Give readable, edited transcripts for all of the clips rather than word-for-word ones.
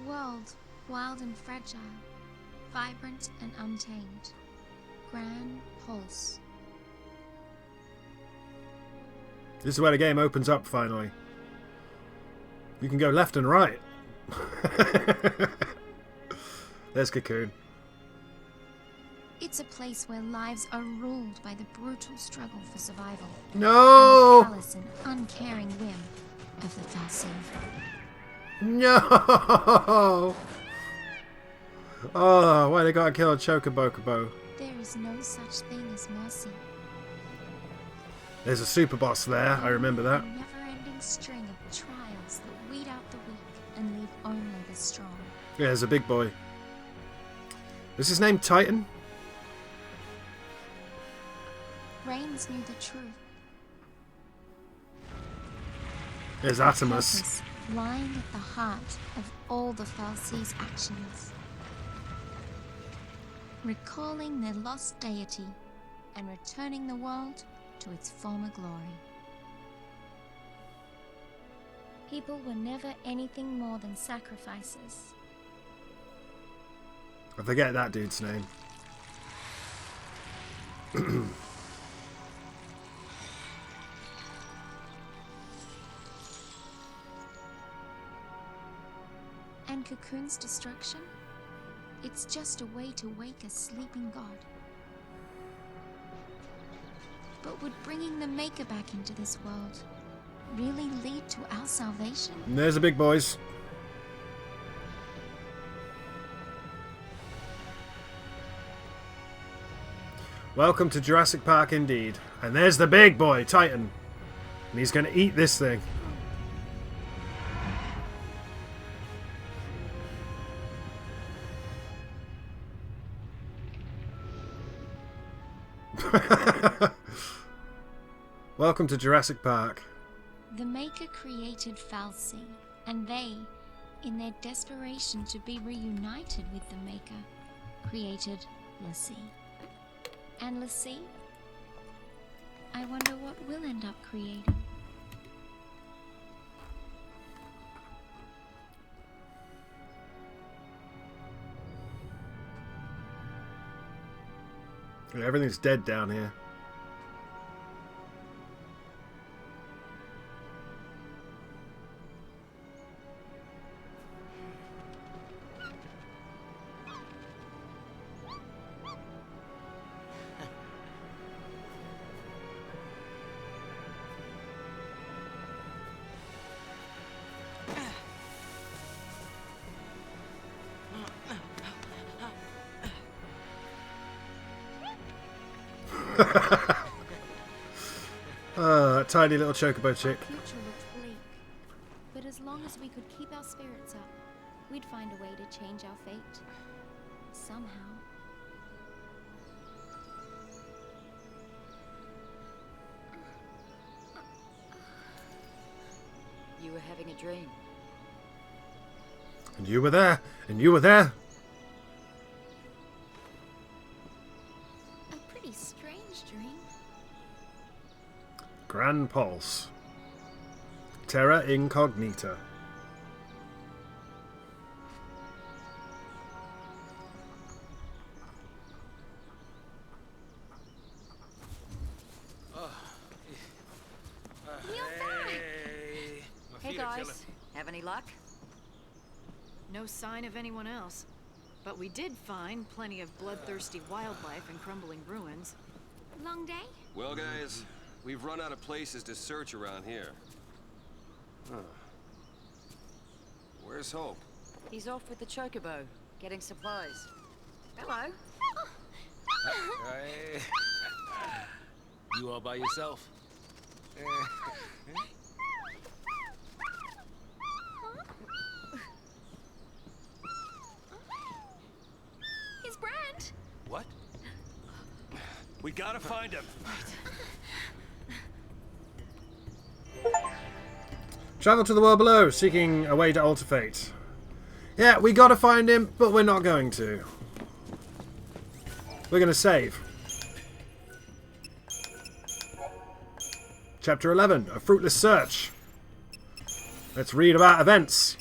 world, wild and fragile, vibrant and untamed. Grand pulse. This is where the game opens up finally. You can go left and right. There's Cocoon. It's a place where lives are ruled by the brutal struggle for survival. No! And the callous and uncaring whim of the Fal'Cie. No! Oh, why they gotta kill a chocobo? There is no such thing as mercy. There's a super boss there, I remember that. A never-ending string of trials that weed out the weak and leave only the strong. Yeah, there's a big boy. Is his name Titan? Reigns knew the truth. There's Atomus. Purpose lying at the heart of all the Fal'Cie's actions. Recalling their lost deity and returning the world to its former glory. People were never anything more than sacrifices. I forget that dude's name. And Cocoon's destruction? It's just a way to wake a sleeping god. But would bringing the Maker back into this world really lead to our salvation? And there's the big boys. Welcome to Jurassic Park indeed. And there's the big boy, Titan. And he's going to eat this thing. Welcome to Jurassic Park. The Maker created Fal'Cie, and they, in their desperation to be reunited with the Maker, created l'Cie. And l'Cie? I wonder what we'll end up creating. Everything's dead down here. That tiny little chocobo chick. Our future looked bleak, but as long as we could keep our spirits up, we'd find a way to change our fate. Somehow. You were having a dream. And you were there. And you were there. A pretty strange dream. Grand Pulse. Terra Incognita. Hey guys, have any luck? No sign of anyone else. But we did find plenty of bloodthirsty wildlife and crumbling ruins. Long day? Well, guys, we've run out of places to search around here. Huh. Where's Hope? He's off with the chocobo, getting supplies. Hello. Hey. You all by yourself? He's Brand. What? We gotta find him. Travel to the world below, seeking a way to alter fate. Yeah, we gotta find him, but we're not going to. We're gonna save. Chapter 11, A Fruitless Search. Let's read about events.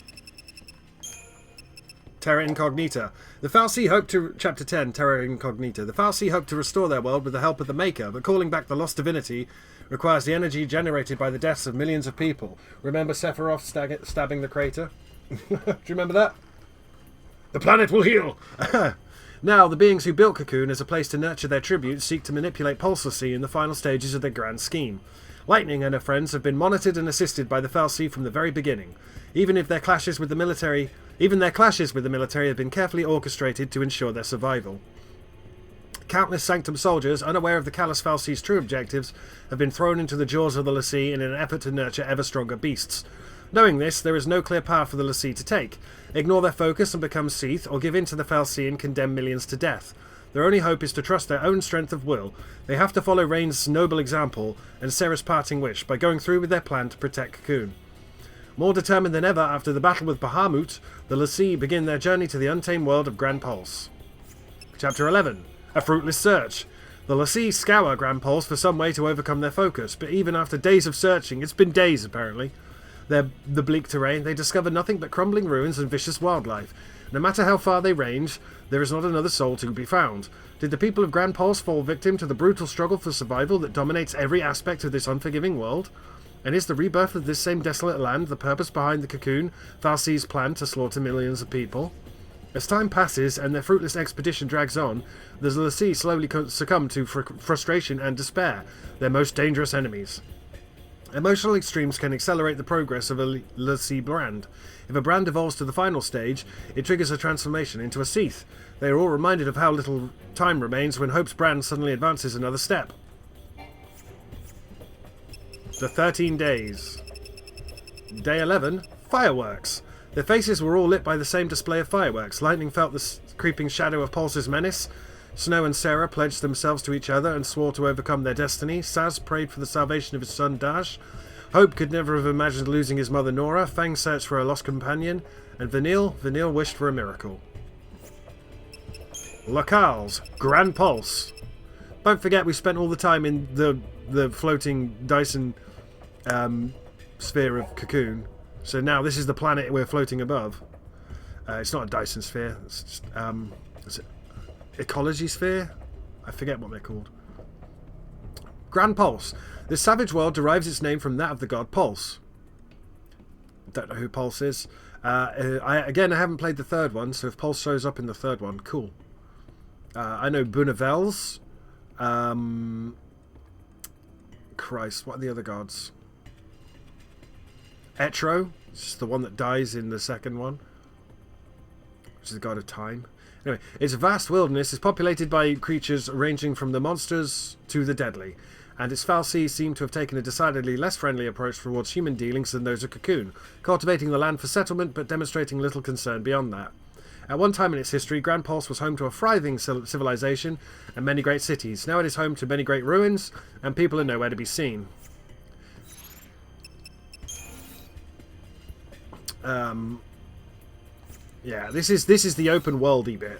Terra Incognita. The Fal'Cie hope to... Chapter 10, Terra Incognita. The Fal'Cie hope to restore their world with the help of the Maker, but calling back the lost divinity requires the energy generated by the deaths of millions of people. Remember Sephiroth stabbing the crater? Do you remember that? The planet will heal! Now, the beings who built Cocoon as a place to nurture their tributes seek to manipulate Pulse-L'Cie in the final stages of their grand scheme. Lightning and her friends have been monitored and assisted by the Fal'Cie from the very beginning. Even their clashes with the military have been carefully orchestrated to ensure their survival. Countless Sanctum soldiers, unaware of the callous Fal'Cie's true objectives, have been thrown into the jaws of the l'Cie in an effort to nurture ever stronger beasts. Knowing this, there is no clear path for the l'Cie to take. Ignore their focus and become Seath, or give in to the Fal'Cie and condemn millions to death. Their only hope is to trust their own strength of will. They have to follow Rain's noble example and Serra's parting wish by going through with their plan to protect Cocoon. More determined than ever after the battle with Bahamut, the l'Cie begin their journey to the untamed world of Gran Pulse. Chapter 11. A fruitless search. The l'Cie scour Gran Pulse for some way to overcome their focus, but even after days of searching, it's been days apparently, the bleak terrain, they discover nothing but crumbling ruins and vicious wildlife. No matter how far they range, there is not another soul to be found. Did the people of Gran Pulse fall victim to the brutal struggle for survival that dominates every aspect of this unforgiving world? And is the rebirth of this same desolate land the purpose behind the Cocoon, Fal'Cie's plan to slaughter millions of people? As time passes and their fruitless expedition drags on, the l'Cie slowly succumb to frustration and despair, their most dangerous enemies. Emotional extremes can accelerate the progress of a l'Cie brand. If a brand evolves to the final stage, it triggers a transformation into a Seath. They are all reminded of how little time remains when Hope's brand suddenly advances another step. The 13 days. Day 11. Fireworks. Their faces were all lit by the same display of fireworks. Lightning felt the creeping shadow of Pulse's menace. Snow and Serra pledged themselves to each other and swore to overcome their destiny. Saz prayed for the salvation of his son Dash. Hope could never have imagined losing his mother Nora. Fang searched for a lost companion. And Vanille wished for a miracle. Locales. Gran Pulse. Don't forget we spent all the time in the floating Dyson sphere of Cocoon. So now this is the planet we're floating above. It's not a Dyson sphere. It's just, is it Ecology sphere? I forget what they're called. Gran Pulse. This savage world derives its name from that of the god Pulse. Don't know who Pulse is. I haven't played the third one, so if Pulse shows up in the third one, cool. I know Bunavels. Christ, what are the other gods? Etro, it's the one that dies in the second one, which is the god of time. Anyway, its vast wilderness is populated by creatures ranging from the monsters to the deadly, and its Fal'Cie seem to have taken a decidedly less friendly approach towards human dealings than those of Cocoon, cultivating the land for settlement but demonstrating little concern beyond that. At one time in its history, Gran Pulse was home to a thriving civilization and many great cities. Now it is home to many great ruins, and people are nowhere to be seen. Yeah, this is the open worldy bit.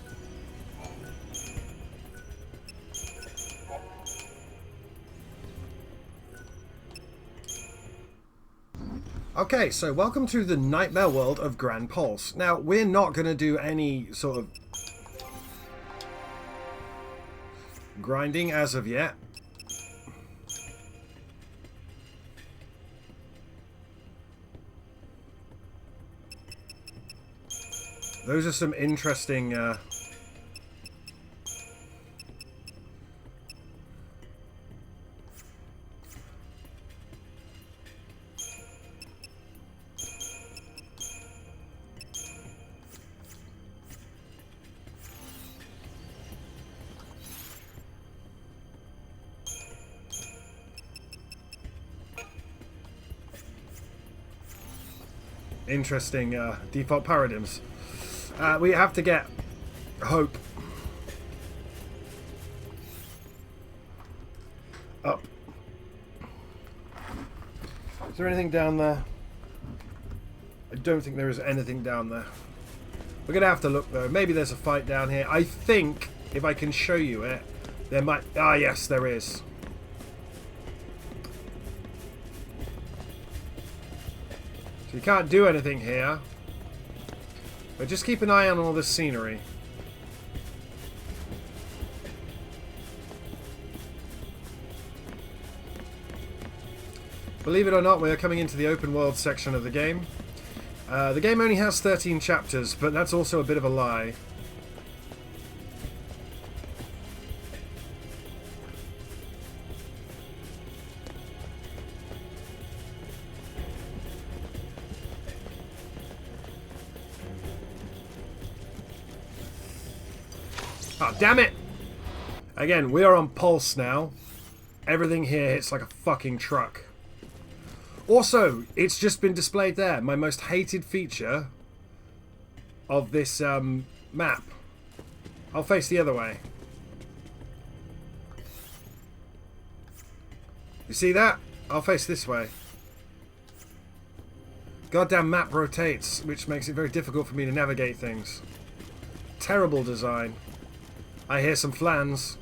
Okay, so welcome to the nightmare world of Gran Pulse. Now, we're not going to do any sort of grinding as of yet. Those are some interesting default paradigms. We have to get Hope up. Is there anything down there? I don't think there is anything down there. We're gonna have to look though. Maybe there's a fight down here. I think if I can show you it, there might. Ah, yes, there is. So you can't do anything here. But just keep an eye on all this scenery. Believe it or not, we are coming into the open world section of the game. The game only has 13 chapters, but that's also a bit of a lie. Oh, damn it! Again, we are on pulse now. Everything here hits like a fucking truck. Also, it's just been displayed there. My most hated feature of this map. I'll face the other way. You see that? I'll face this way. Goddamn map rotates, which makes it very difficult for me to navigate things. Terrible design. I hear some flans.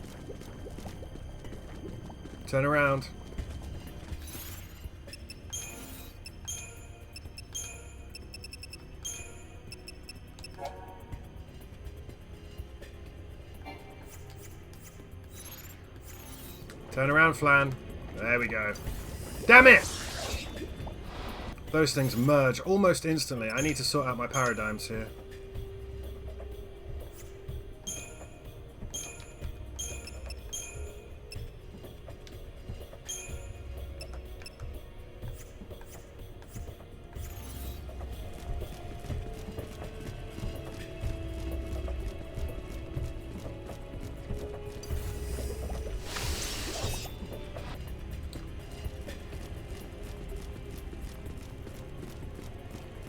Turn around. Turn around, Flan. There we go. Damn it! Those things merge almost instantly. I need to sort out my paradigms here.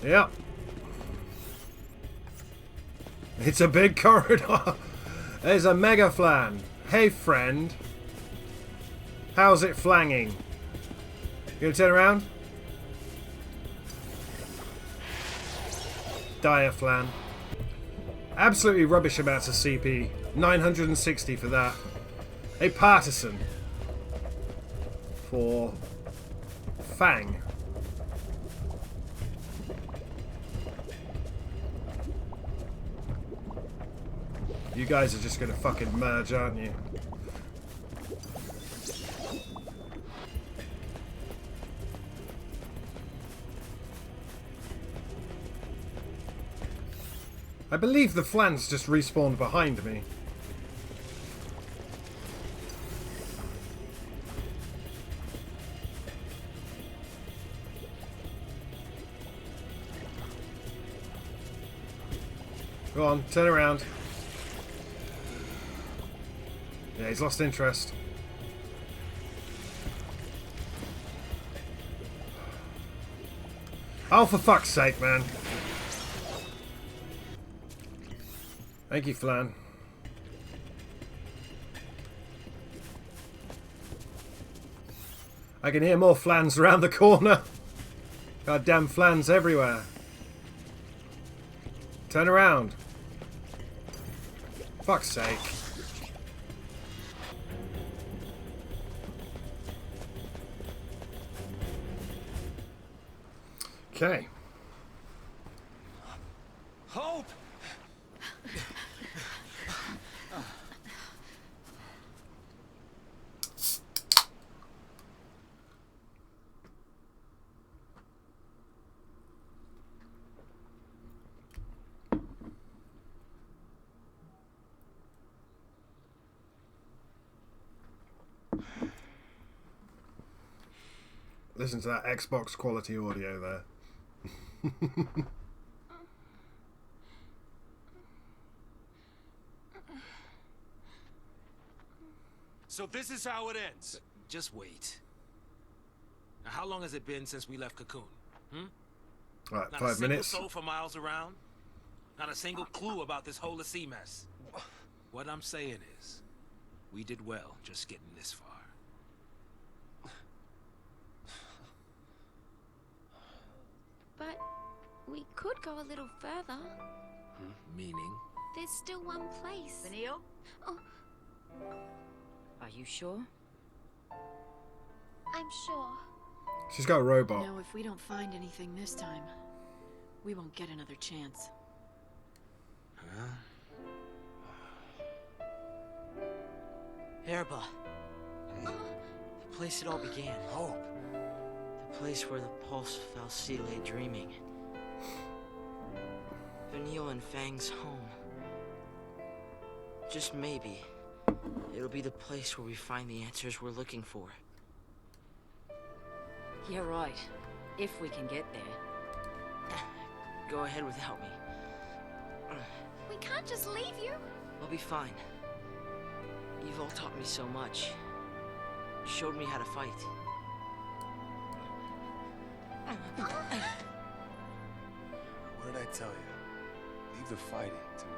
Yep. It's a big corridor. There's a mega flan. Hey, friend. How's it flanging? You gonna turn around? Dire flan. Absolutely rubbish amounts of CP. 960 for that. A partisan. For Fang. You guys are just gonna fucking merge, aren't you? I believe the flans just respawned behind me. Go on, turn around. Yeah, he's lost interest. Oh, for fuck's sake, man. Thank you, Flan. I can hear more flans around the corner. Goddamn flans everywhere. Turn around. Fuck's sake. Okay. Hope! Listen to that Xbox quality audio there. So this is how it ends. Just wait. Now, how long has it been since we left Cocoon? Right, Not 5 a single minutes. soul for miles around. Not a single clue about this whole sea mess. What I'm saying is, we did well just getting this far. But we could go a little further. Meaning? There's still one place. Benio? Oh, Are you sure? I'm sure. She's got a robot. You know, if we don't find anything this time, we won't get another chance. Erba. The place it all began. Hope. The place where the pulse Fal'Cie lay dreaming. Vanille and Fang's home. Just maybe, it'll be the place where we find the answers we're looking for. Yeah, right. If we can get there. Go ahead without me. We can't just leave you. I'll be fine. You've all taught me so much. Showed me how to fight. What did I tell you? Leave the fighting to me.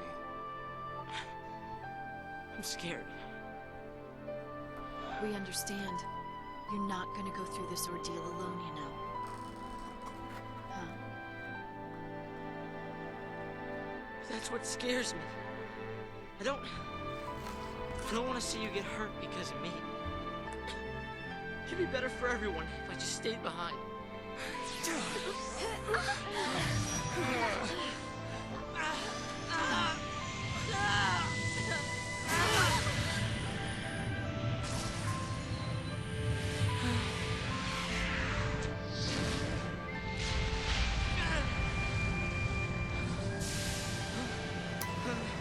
I'm scared. We understand. You're not gonna go through this ordeal alone, you know. Huh? That's what scares me. I don't want to see you get hurt because of me. It'd be better for everyone if I just stayed behind.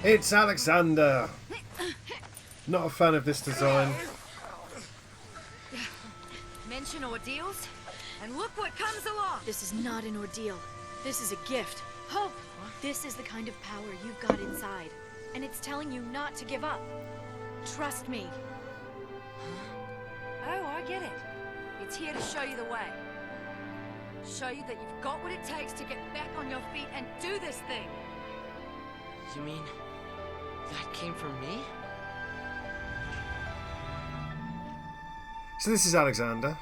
It's Alexander. Not a fan of this design. Mention ordeals, and look what comes along. This is not an ordeal. This is a gift. Hope! This is the kind of power you've got inside. And it's telling you not to give up. Trust me. Oh, I get it. It's here to show you the way. Show you that you've got what it takes to get back on your feet and do this thing. You mean that came from me? So this is Alexander.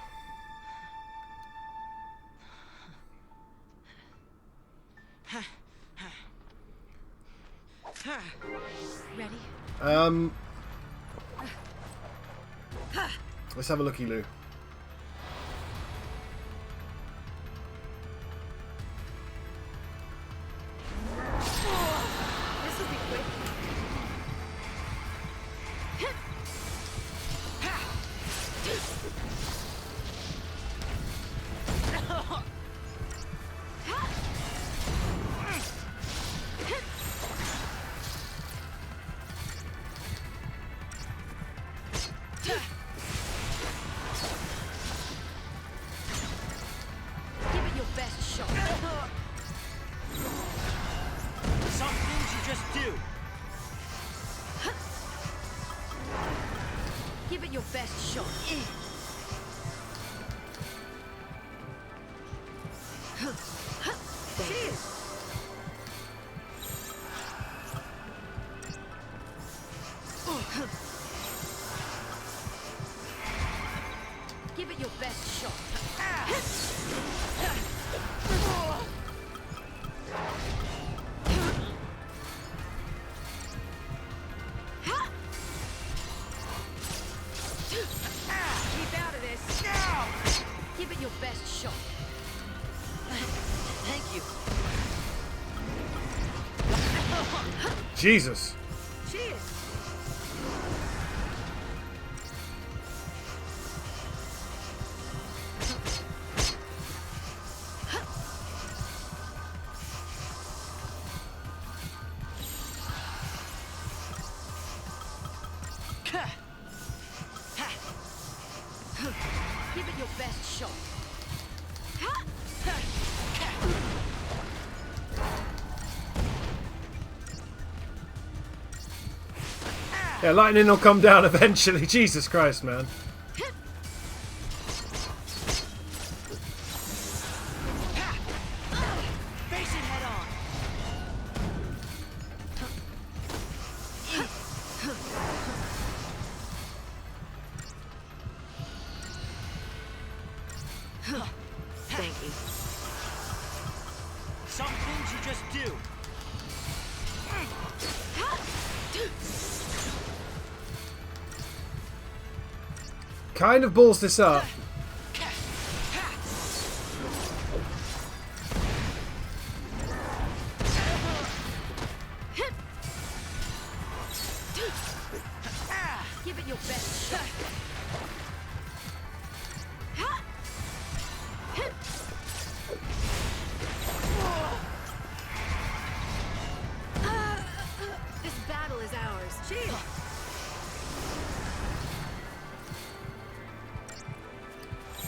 Ready? Let's have a looky-loo. This'll be quick. Give it your best shot. Some things you just do. Give it your best shot. Cheers. Give it your best shot. Keep out of this. Give it your best shot. Thank you. Jesus. Cheers. Give it your best shot. Yeah, lightning will come down eventually. Jesus Christ, man. Face it head on. Thank you. Some things you just do. Kind of balls this up.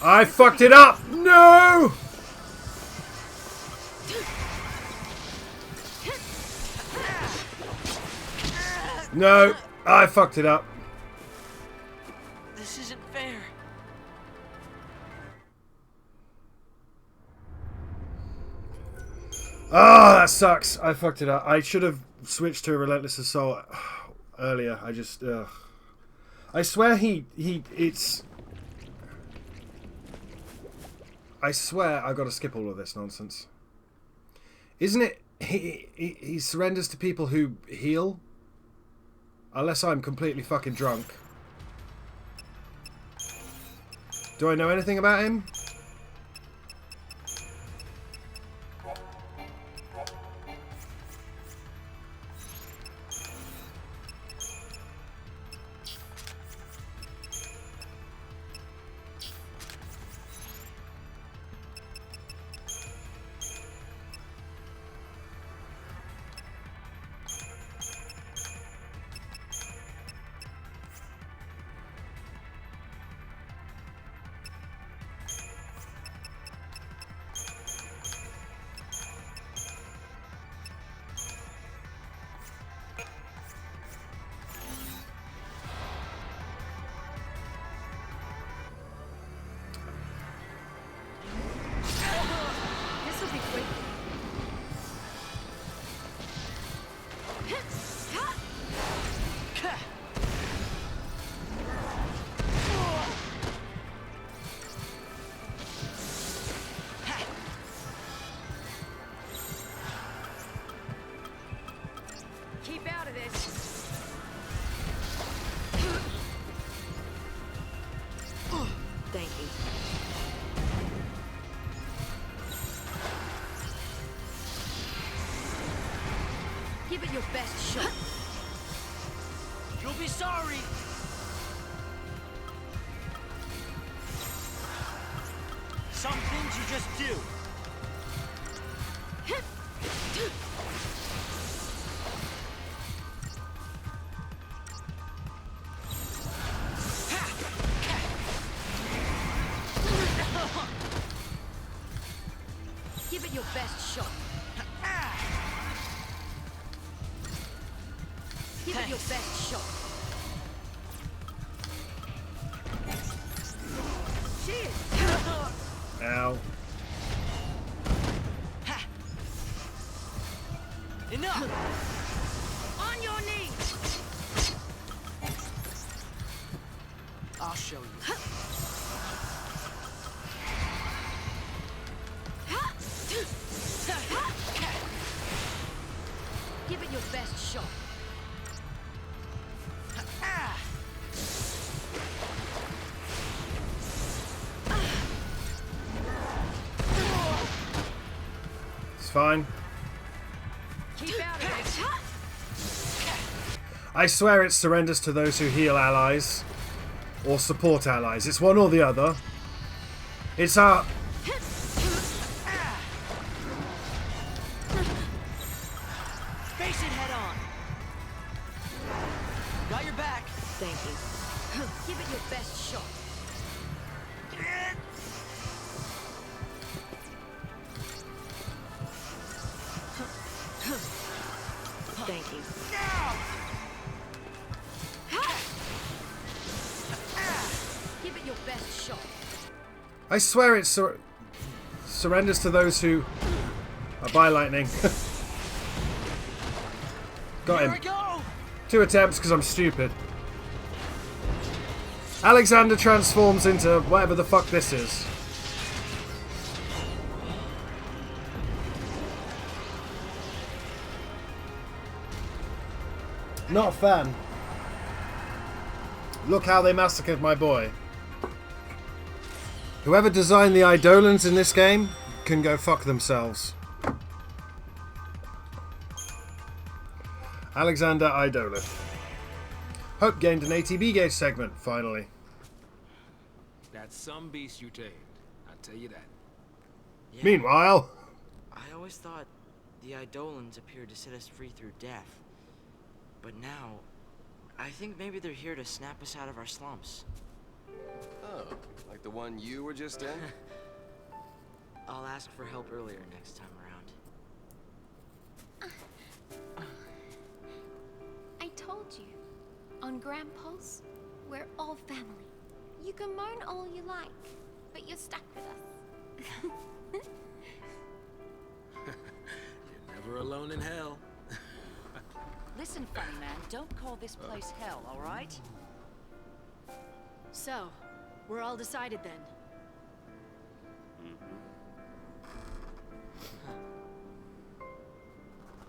I fucked it up! No! No, I fucked it up. This isn't fair. Oh, that sucks. I fucked it up. I should have switched to Relentless Assault earlier. I just... I swear it's... I swear I've got to skip all of this nonsense. Isn't it... He surrenders to people who heal? Unless I'm completely fucking drunk. Do I know anything about him? This'll be quick. Keep out of this. Thank you. Give it your best shot. You'll be sorry. Some things you just do. Give it your best shot. Give it your best shot. Cheers. Ow. Enough. On your knees. I'll show you. Give it your best shot. It's fine. Keep out of this. I swear it surrenders to those who heal allies. Or support allies. It's one or the other. It's our... Face it head on. Got your back. Thank you. Give it your best shot. Thank you. Give it your best shot. I swear it surrenders to those who... by lightning. Got Here him. we go. 2 attempts because I'm stupid. Alexander transforms into whatever the fuck this is. Not a fan. Look how they massacred my boy. Whoever designed the Eidolons in this game can go fuck themselves. Alexander Eidolon. Hope gained an ATB gauge segment, finally. That's some beast you tamed. I'll tell you that. Yeah, Meanwhile... I always thought the Eidolons appeared to set us free through death. But now, I think maybe they're here to snap us out of our slumps. Oh, Oh, like the one you were just in? I'll ask for help earlier next time around. I told you. On Grand Pulse, we're all family. You can moan all you like, but you're stuck with us. You're never alone in hell. Listen, funny man, don't call this place hell, all right? So, we're all decided then.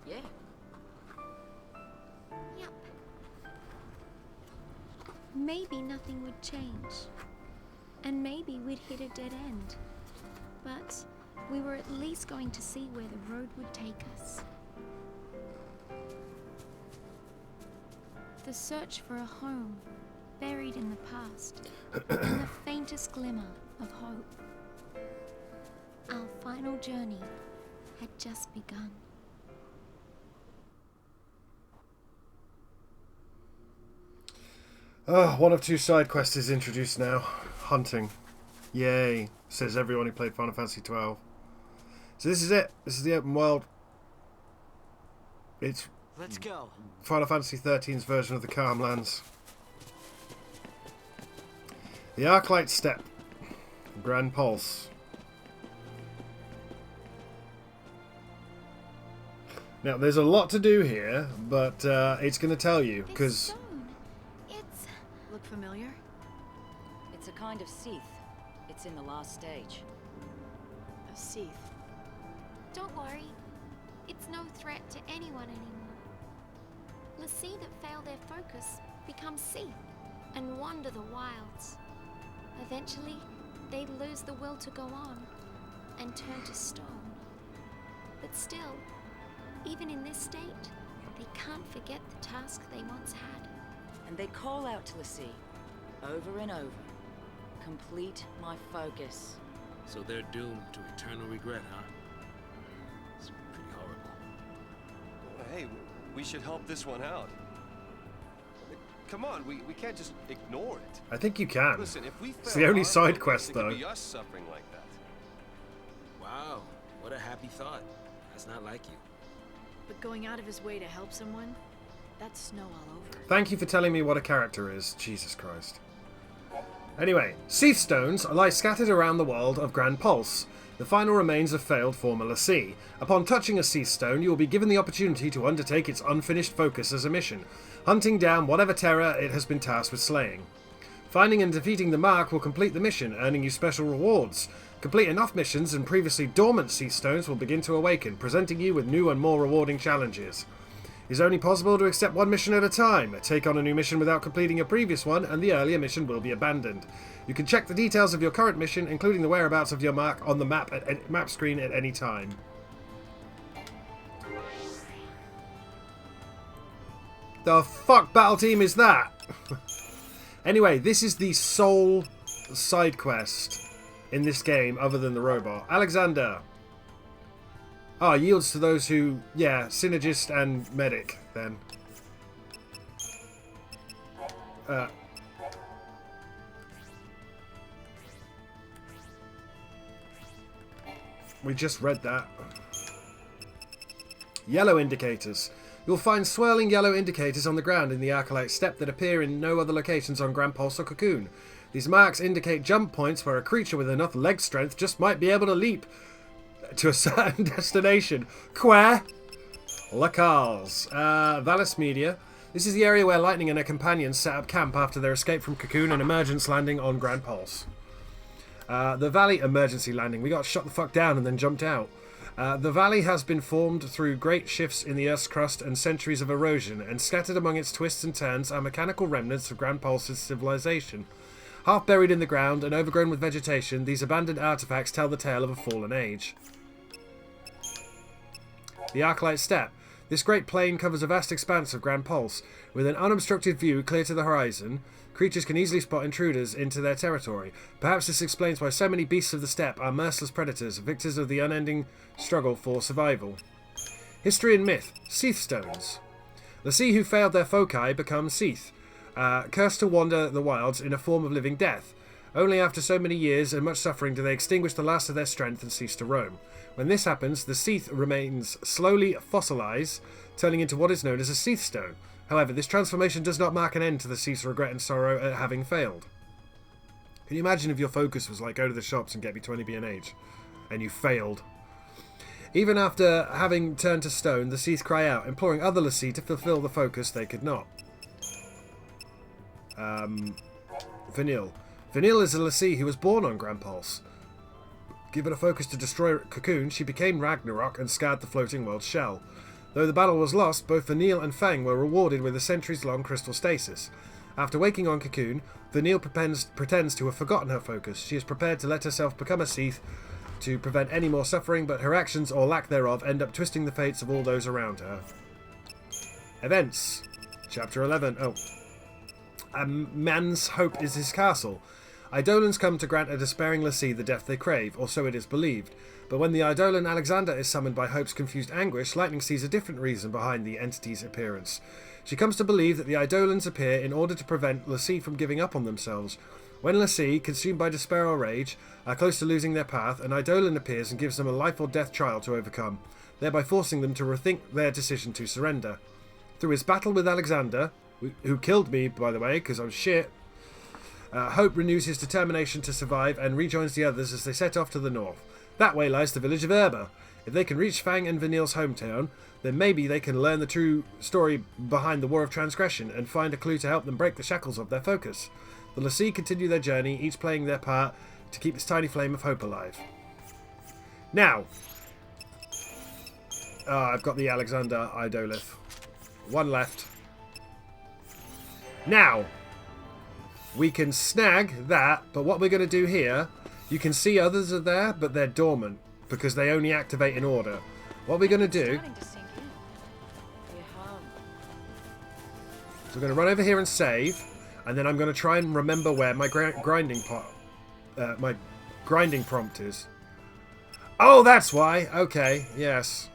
Yeah. Yep. Maybe nothing would change. And maybe we'd hit a dead end. But we were at least going to see where the road would take us. The search for a home, buried in the past, and the faintest glimmer of hope. Our final journey had just begun. Oh, one of two side quests is introduced now. Hunting. Yay, says everyone who played Final Fantasy XII. So this is it. This is the open world. It's Let's go. Final Fantasy XIII's version of the Calm Lands. The Arclight Steppe. Grand Pulse. Now, there's a lot to do here, but it's going to tell you, This because... stone, it's... Look familiar? It's a kind of Seath. It's in the last stage. A Seath. Don't worry. It's no threat to anyone anymore. The sea that fail their focus becomes Seath and wander the wilds. Eventually, they lose the will to go on and turn to stone. But still, even in this state, they can't forget the task they once had. And they call out to the sea, over and over. Complete my focus. So they're doomed to eternal regret, huh? It's pretty horrible. Hey, we should help this one out. Come on, we can't just ignore it. I think you can. Listen, if we It's fail the only our side focus, quest, it could though. be us suffering like that. Wow, what a happy thought. That's not like you. But going out of his way to help someone, that's snow all over. Thank you for telling me what a character is. Jesus Christ. Anyway, Seath Stones lie scattered around the world of Grand Pulse, the final remains of failed former Sea. Upon touching a Seath Stone, you will be given the opportunity to undertake its unfinished focus as a mission, hunting down whatever terror it has been tasked with slaying. Finding and defeating the mark will complete the mission, earning you special rewards. Complete enough missions and previously dormant Seath Stones will begin to awaken, presenting you with new and more rewarding challenges. It is only possible to accept one mission at a time. Take on a new mission without completing a previous one, and the earlier mission will be abandoned. You can check the details of your current mission, including the whereabouts of your mark, on the map screen at any time. The fuck battle team is that? Anyway, this is the sole side quest in this game, other than the robot. Alexander. Yields to those who... Yeah, synergist and medic, then. We just read that. Yellow indicators. You'll find swirling yellow indicators on the ground in the Arclight Steppe that appear in no other locations on Grand Pulse or Cocoon. These marks indicate jump points where a creature with enough leg strength just might be able to leap to a certain destination. Quare? Lacals. Valis Media. This is the area where Lightning and her companions set up camp after their escape from Cocoon and emergence landing on Grand Pulse. The Valley emergency landing. We got shot the fuck down and then jumped out. The valley has been formed through great shifts in the Earth's crust and centuries of erosion, and scattered among its twists and turns are mechanical remnants of Grand Pulse's civilization. Half buried in the ground and overgrown with vegetation, these abandoned artifacts tell the tale of a fallen age. The Arclight Steppe. This great plain covers a vast expanse of Grand Pulse. With an unobstructed view clear to the horizon, creatures can easily spot intruders into their territory. Perhaps this explains why so many beasts of the steppe are merciless predators, victors of the unending struggle for survival. History and myth. Seath Stones. The sea who failed their foci become Seath, cursed to wander the wilds in a form of living death. Only after so many years and much suffering do they extinguish the last of their strength and cease to roam. When this happens, the Seath remains slowly fossilise, turning into what is known as a Seath Stone. However, this transformation does not mark an end to the Seath's regret and sorrow at having failed. Can you imagine if your focus was like, go to the shops and get me 20 BNH, and you failed? Even after having turned to stone, the Seath cry out, imploring other l'Cie to fulfill the focus they could not. Vanille. Vanille is a l'Cie who was born on Grand Pulse. Given a focus to destroy Cocoon, she became Ragnarok and scarred the floating world's shell. Though the battle was lost, both Vanille and Fang were rewarded with a centuries-long crystal stasis. After waking on Cocoon, Vanille pretends to have forgotten her focus. She is prepared to let herself become a Seath to prevent any more suffering, but her actions, or lack thereof, end up twisting the fates of all those around her. Events. Chapter 11. A man's hope is his castle. Eidolons come to grant a despairing l'Cie the death they crave, or so it is believed. But when the Eidolon Alexander is summoned by Hope's confused anguish, Lightning sees a different reason behind the entity's appearance. She comes to believe that the Eidolons appear in order to prevent l'Cie from giving up on themselves. When l'Cie, consumed by despair or rage, are close to losing their path, an Eidolon appears and gives them a life or death trial to overcome, thereby forcing them to rethink their decision to surrender. Through his battle with Alexander, who killed me, by the way, because I'm shit, Hope renews his determination to survive and rejoins the others as they set off to the north. That way lies the village of Erba. If they can reach Fang and Vanille's hometown, then maybe they can learn the true story behind the War of Transgression and find a clue to help them break the shackles of their focus. The l'Cie continue their journey, each playing their part to keep this tiny flame of hope alive. Now, I've got the Alexander Eidolith. One left. Now, we can snag that, but what we're going to do here, you can see others are there, but they're dormant because they only activate in order. What we're going to do, so we're going to run over here and save, and then I'm going to try and remember where my grinding prompt is. Oh, that's why. Okay, yes.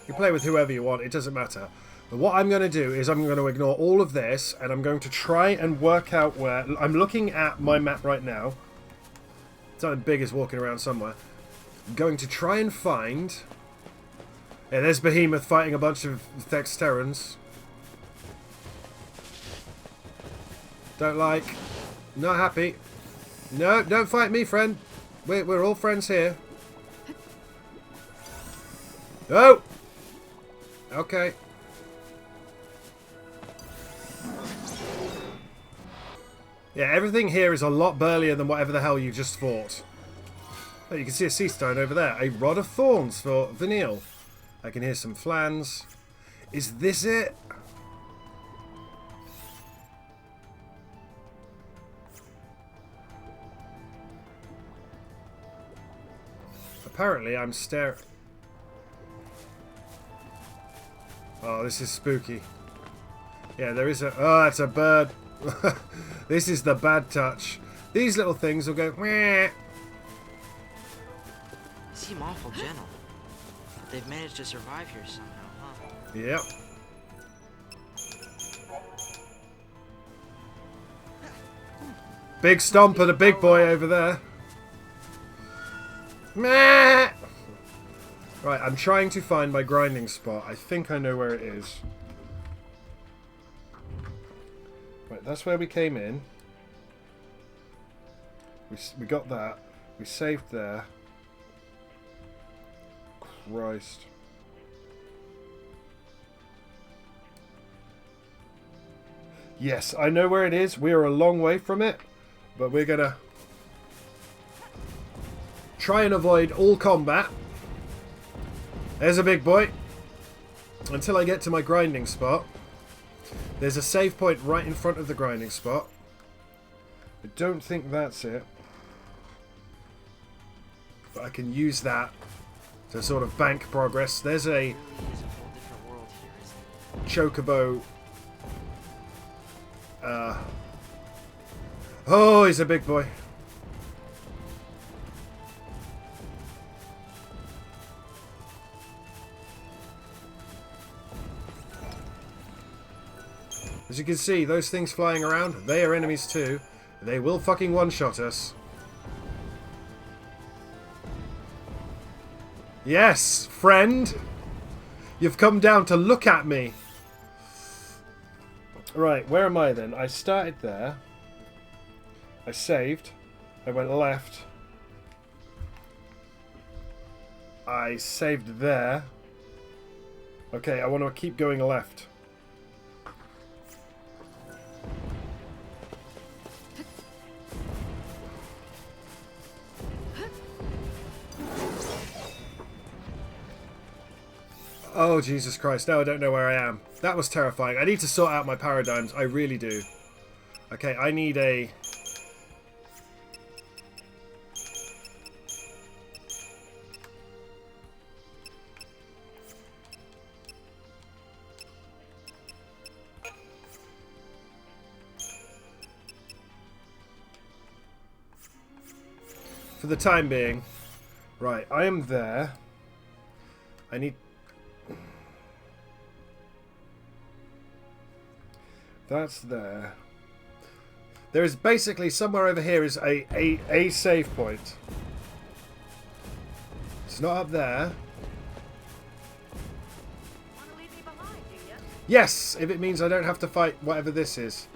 You play with whoever you want, it doesn't matter. But what I'm going to do is I'm going to ignore all of this, and I'm going to try and work out where... I'm looking at my map right now. Something big is walking around somewhere. I'm going to try and find... Yeah, there's Behemoth fighting a bunch of Thexterans. Don't like. Not happy. No, don't fight me, friend. We're all friends here. Oh! Okay. Yeah, everything here is a lot burlier than whatever the hell you just fought. Oh, you can see a sea stone over there. A rod of thorns for Vanille. I can hear some flans. Is this it? Apparently I'm staring... Oh, this is spooky. Yeah, there is a... Oh, that's a bird. This is the bad touch. These little things will go... Meh. They seem awful gentle. But they've managed to survive here somehow, huh? Yep. Big stomp at a big boy over there. Meh. Right, I'm trying to find my grinding spot. I think I know where it is. Right, that's where we came in. We got that. We saved there. Christ. Yes, I know where it is. We are a long way from it. But we're gonna try and avoid all combat. There's a big boy. Until I get to my grinding spot. There's a save point right in front of the grinding spot. I don't think that's it. But I can use that to sort of bank progress. There's a chocobo. Oh, he's a big boy. As you can see, those things flying around, they are enemies too. They will fucking one-shot us. Yes, friend! You've come down to look at me! Right, where am I then? I started there. I saved. I went left. I saved there. Okay, I want to keep going left. Oh, Jesus Christ. Now I don't know where I am. That was terrifying. I need to sort out my paradigms. I really do. Okay, I need a... For the time being. Right, I am there. I need... That's there. There is basically somewhere over here is a save point. It's not up there. Want to leave me behind, do you? Yes, if it means I don't have to fight whatever this is.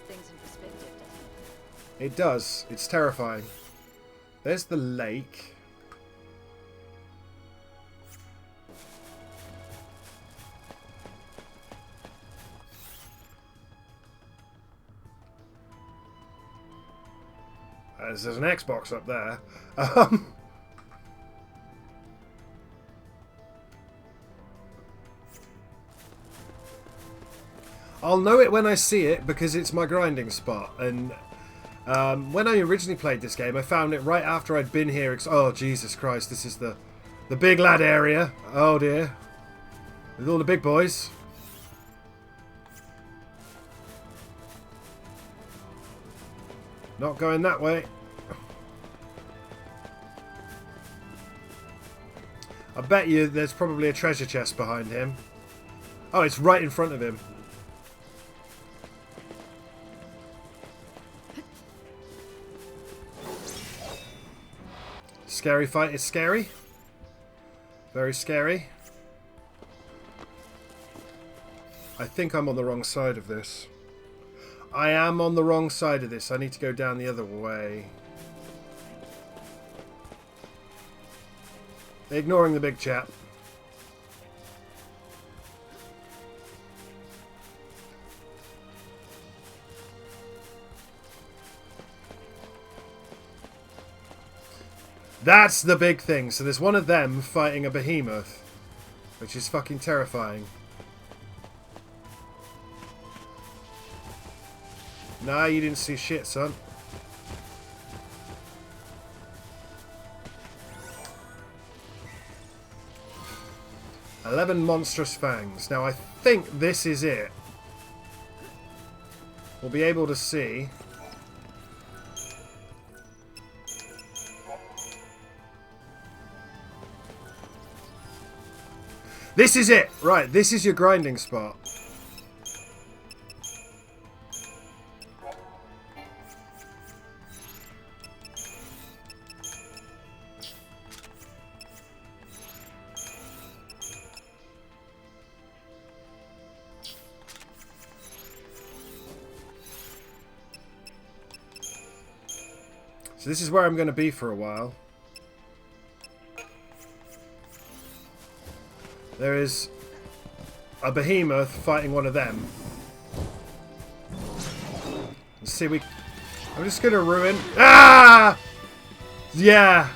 Things in perspective, doesn't it? It does. It's terrifying. There's the lake. There's an Xbox up there. I'll know it when I see it because it's my grinding spot. And when I originally played this game, I found it right after I'd been here. Oh, Jesus Christ. This is the big lad area. Oh, dear. With all the big boys. Not going that way. I bet you there's probably a treasure chest behind him. Oh, it's right in front of him. Scary fight is scary. Very scary. I think I'm on the wrong side of this. I am on the wrong side of this. I need to go down the other way. Ignoring the big chap. That's the big thing. So there's one of them fighting a behemoth, which is fucking terrifying. Nah, you didn't see shit, son. "11 monstrous fangs." Now, I think this is it. We'll be able to see. This is it! Right, this is your grinding spot. So this is where I'm going to be for a while. There is a behemoth fighting one of them. Let's see, I'm just going to ruin... Ah! Yeah.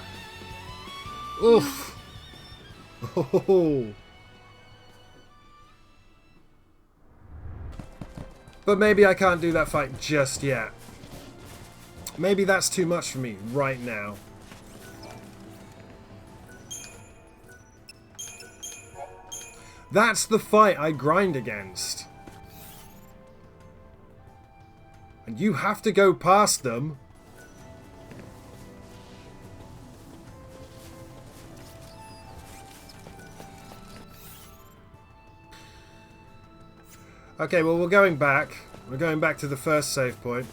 Oof. Oh. But maybe I can't do that fight just yet. Maybe that's too much for me right now. That's the fight I grind against. And you have to go past them. Okay, well, we're going back. We're going back to the first save point.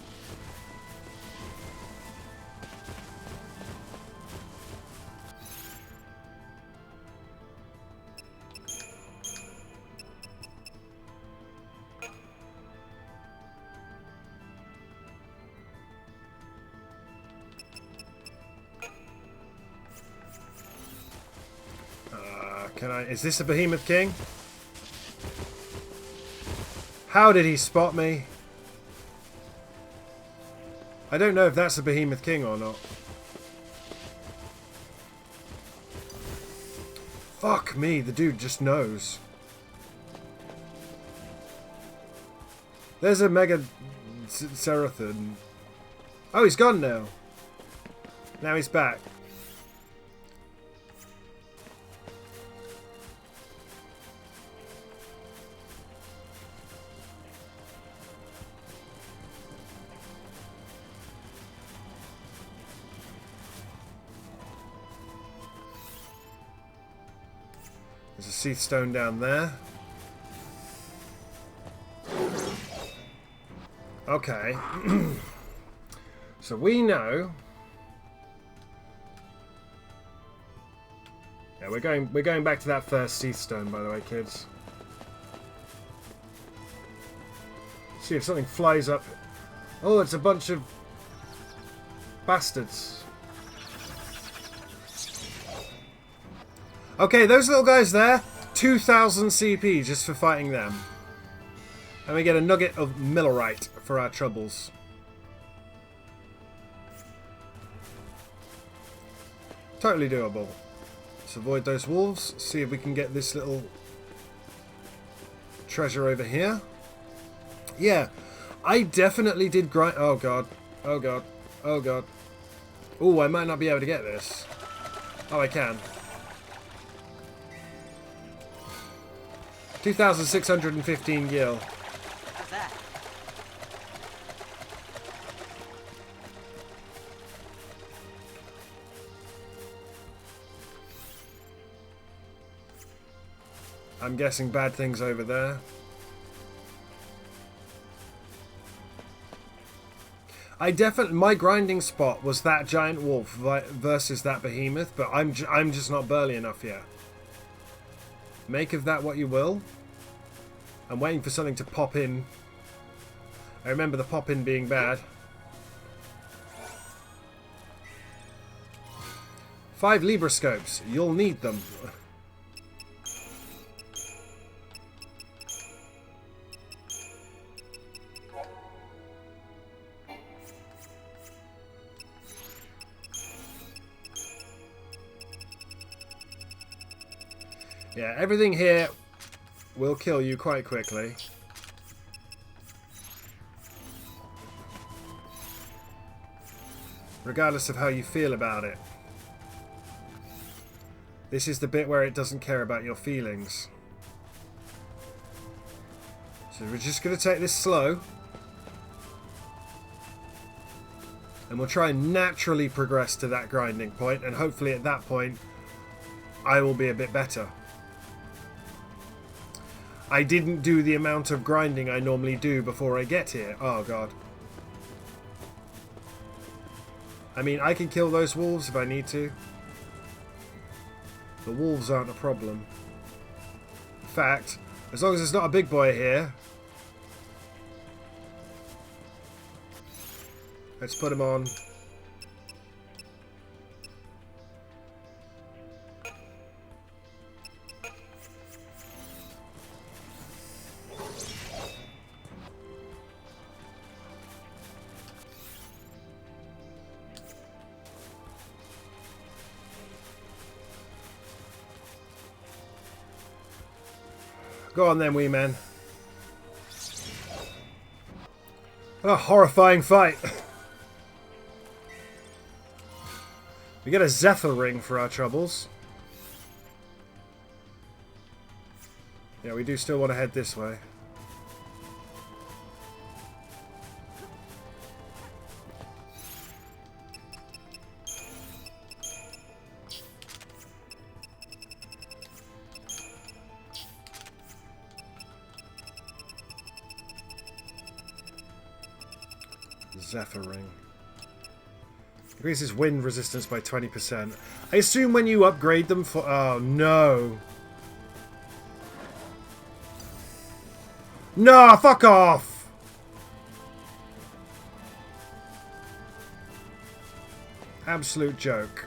Is this a Behemoth King? How did he spot me? I don't know if that's a Behemoth King or not. Fuck me, the dude just knows. There's a Mega Seraphim. Oh, he's gone now. Now he's back. There's a Seath Stone down there. Okay. So we know. Yeah, we're going back to that first Seath Stone, by the way, kids. See if something flies up. Oh, it's a bunch of bastards. Okay, those little guys there, 2,000 CP just for fighting them. And we get a nugget of millerite for our troubles. Totally doable. Let's avoid those wolves. See if we can get this little treasure over here. Yeah, I definitely did grind. Oh god. Oh god. Oh god. Oh, I might not be able to get this. Oh, I can. 2,615 gil. How's that? I'm guessing bad things over there. My grinding spot was that giant wolf versus that behemoth, but I'm just not burly enough yet. Make of that what you will. I'm waiting for something to pop in. I remember the pop in being bad. 5 Libra scopes. You'll need them. Yeah, everything here will kill you quite quickly. Regardless of how you feel about it. This is the bit where it doesn't care about your feelings. So we're just going to take this slow. And we'll try and naturally progress to that grinding point, and hopefully at that point I will be a bit better. I didn't do the amount of grinding I normally do before I get here. Oh god. I mean, I can kill those wolves if I need to. The wolves aren't a problem. In fact, as long as there's not a big boy here. Let's put him on. Go on then, wee men. A horrifying fight. We get a Zephyr ring for our troubles. Yeah, we do still want to head this way. Zephyr ring. Increases wind resistance by 20%. I assume when you upgrade them for... Oh, no. No, fuck off! Absolute joke.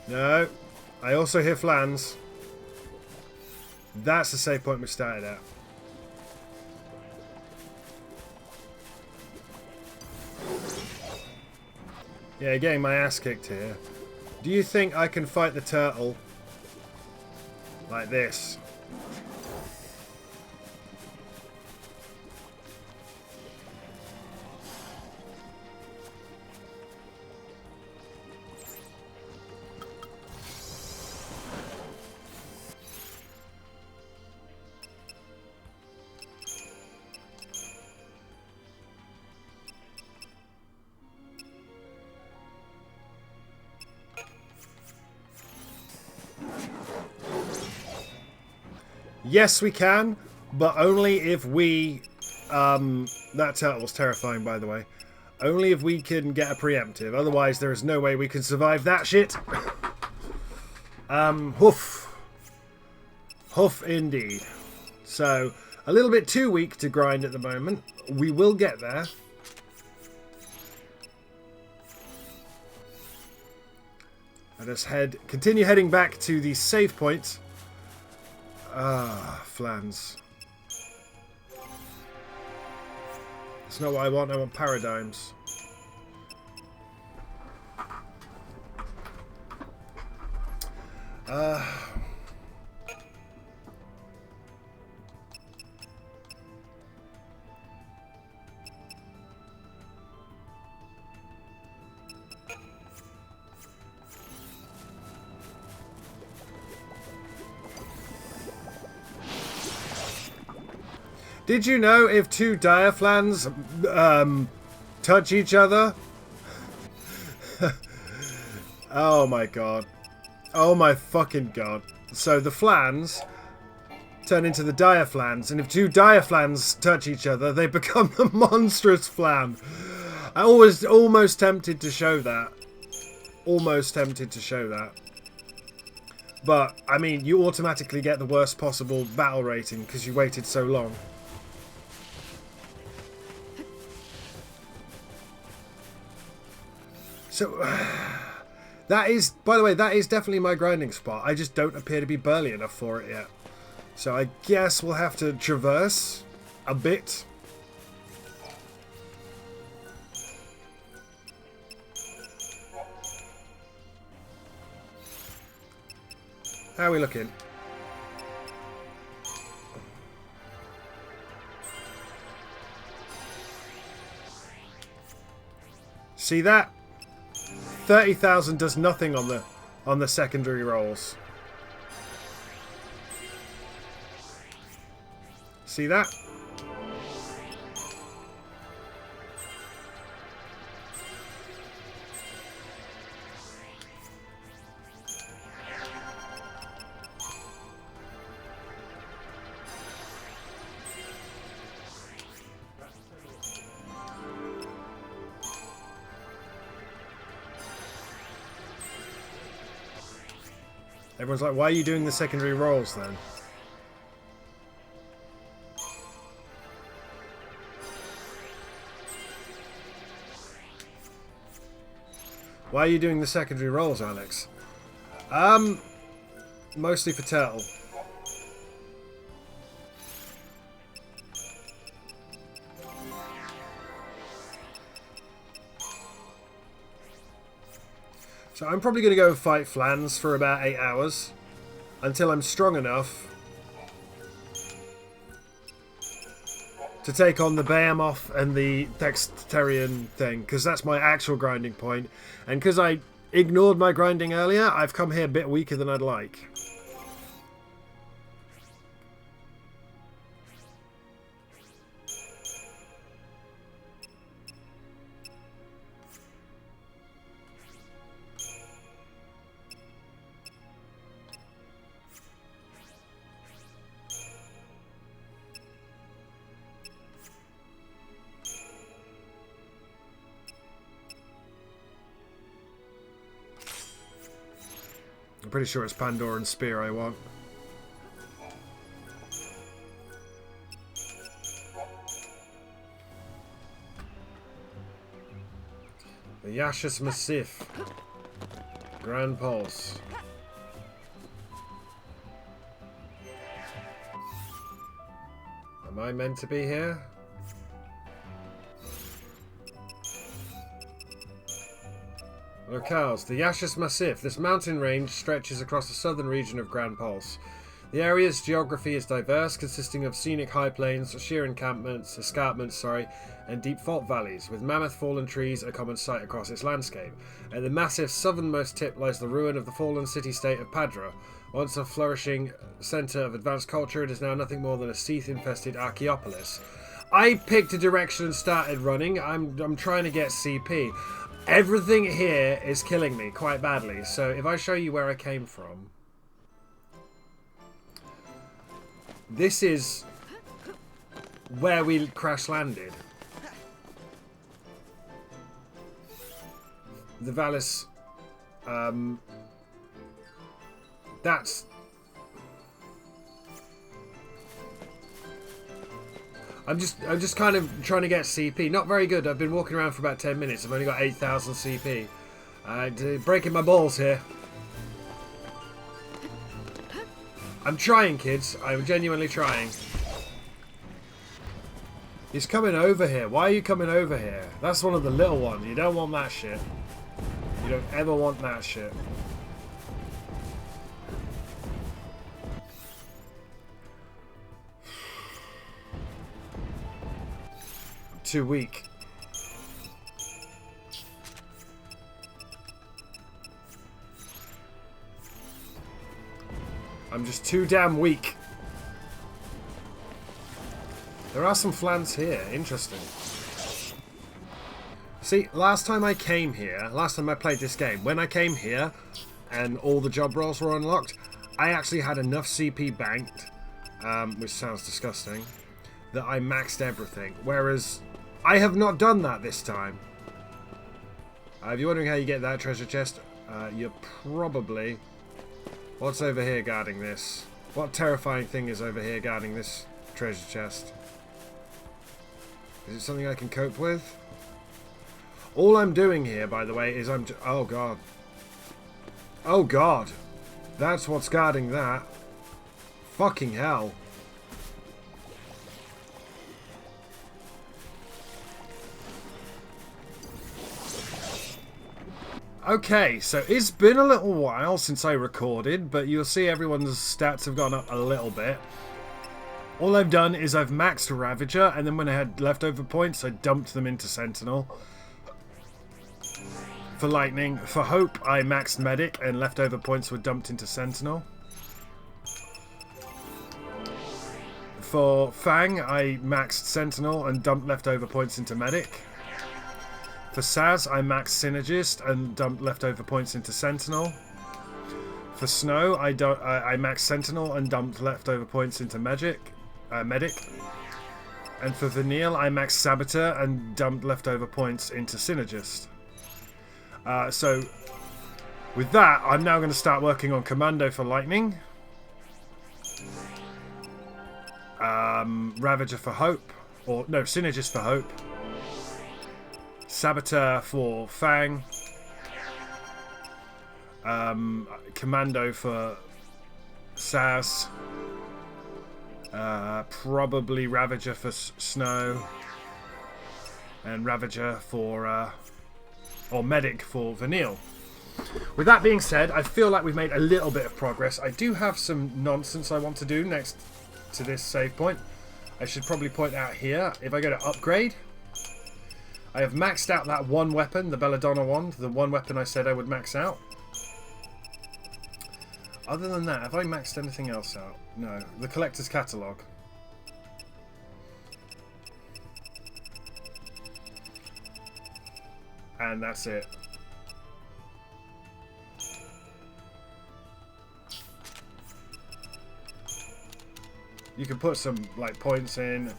No. I also hear flans. That's the save point we started at. Yeah, getting my ass kicked here. Do you think I can fight the turtle like this? Yes, we can, but only if we... that turtle was terrifying, by the way. Only if we can get a preemptive. Otherwise, there is no way we can survive that shit. Hoof. Hoof indeed. So, a little bit too weak to grind at the moment. We will get there. Let us continue heading back to the save point. Ah, flans. That's not what I want. I want paradigms. Did you know if two diaphlans touch each other? Oh my god. Oh my fucking god. So the flans turn into the diaphlans, and if two diaphlans touch each other, they become the monstrous flan. I was almost tempted to show that. Almost tempted to show that. But, I mean, you automatically get the worst possible battle rating because you waited so long. So, that is, by the way, that is definitely my grinding spot. I just don't appear to be burly enough for it yet. So I guess we'll have to traverse a bit. How are we looking? See that? 30,000 does nothing on the secondary rolls. See that? Everyone's like, why are you doing the secondary rolls then? Why are you doing the secondary rolls, Alex? Mostly for Turtle. So I'm probably going to go and fight Flans for about 8 hours until I'm strong enough to take on the Behemoth and the Dexterian thing, because that's my actual grinding point. And because I ignored my grinding earlier, I've come here a bit weaker than I'd like. I'm pretty sure it's Pandoran Spear I want. The Yashas Massif. Grand Pulse. Am I meant to be here? Locales. The Yashas Massif. This mountain range stretches across the southern region of Grand Pulse. The area's geography is diverse, consisting of scenic high plains, sheer escarpments, and deep fault valleys, with mammoth fallen trees a common sight across its landscape. At the massif's southernmost tip lies the ruin of the fallen city-state of Padra. Once a flourishing centre of advanced culture, it is now nothing more than a Seath-infested Archaeopolis. I picked a direction and started running. I'm trying to get CP. Everything here is killing me quite badly, so if I show you where I came from... This is where we crash landed. The Valis... that's... I'm just kind of trying to get CP. Not very good. I've been walking around for about 10 minutes. I've only got 8,000 CP. Breaking my balls here. I'm trying, kids. I'm genuinely trying. He's coming over here. Why are you coming over here? That's one of the little ones. You don't want that shit. You don't ever want that shit. Too weak. I'm just too damn weak. There are some flans here. Interesting. See, last time I came here, last time I played this game, when I came here and all the job roles were unlocked, I actually had enough CP banked, which sounds disgusting, that I maxed everything. Whereas I have not done that this time. If you're wondering how you get that treasure chest, you're probably... What's over here guarding this? What terrifying thing is over here guarding this treasure chest? Is it something I can cope with? All I'm doing here, by the way, is oh god. Oh god. That's what's guarding that. Fucking hell. Okay, so it's been a little while since I recorded, but you'll see everyone's stats have gone up a little bit. All I've done is I've maxed Ravager, and then when I had leftover points, I dumped them into Sentinel. For Lightning. For Hope, I maxed Medic, and leftover points were dumped into Sentinel. For Fang, I maxed Sentinel and dumped leftover points into Medic. For Saz, I maxed Synergist and dumped leftover points into Sentinel. For Snow, I maxed Sentinel and dumped leftover points into Medic. And for Vanille, I maxed Saboteur and dumped leftover points into Synergist. So, with that, I'm now going to start working on Commando for Lightning. Ravager for Hope. Or, no, Synergist for Hope. Saboteur for Fang. Commando for Saz. Probably Ravager for Snow. And Ravager for... or Medic for Vanille. With that being said, I feel like we've made a little bit of progress. I do have some nonsense I want to do next to this save point. I should probably point out here, if I go to upgrade, I have maxed out that one weapon, the Belladonna wand, the one weapon I said I would max out. Other than that, have I maxed anything else out? No. The collector's catalogue. And that's it. You can put some like points in,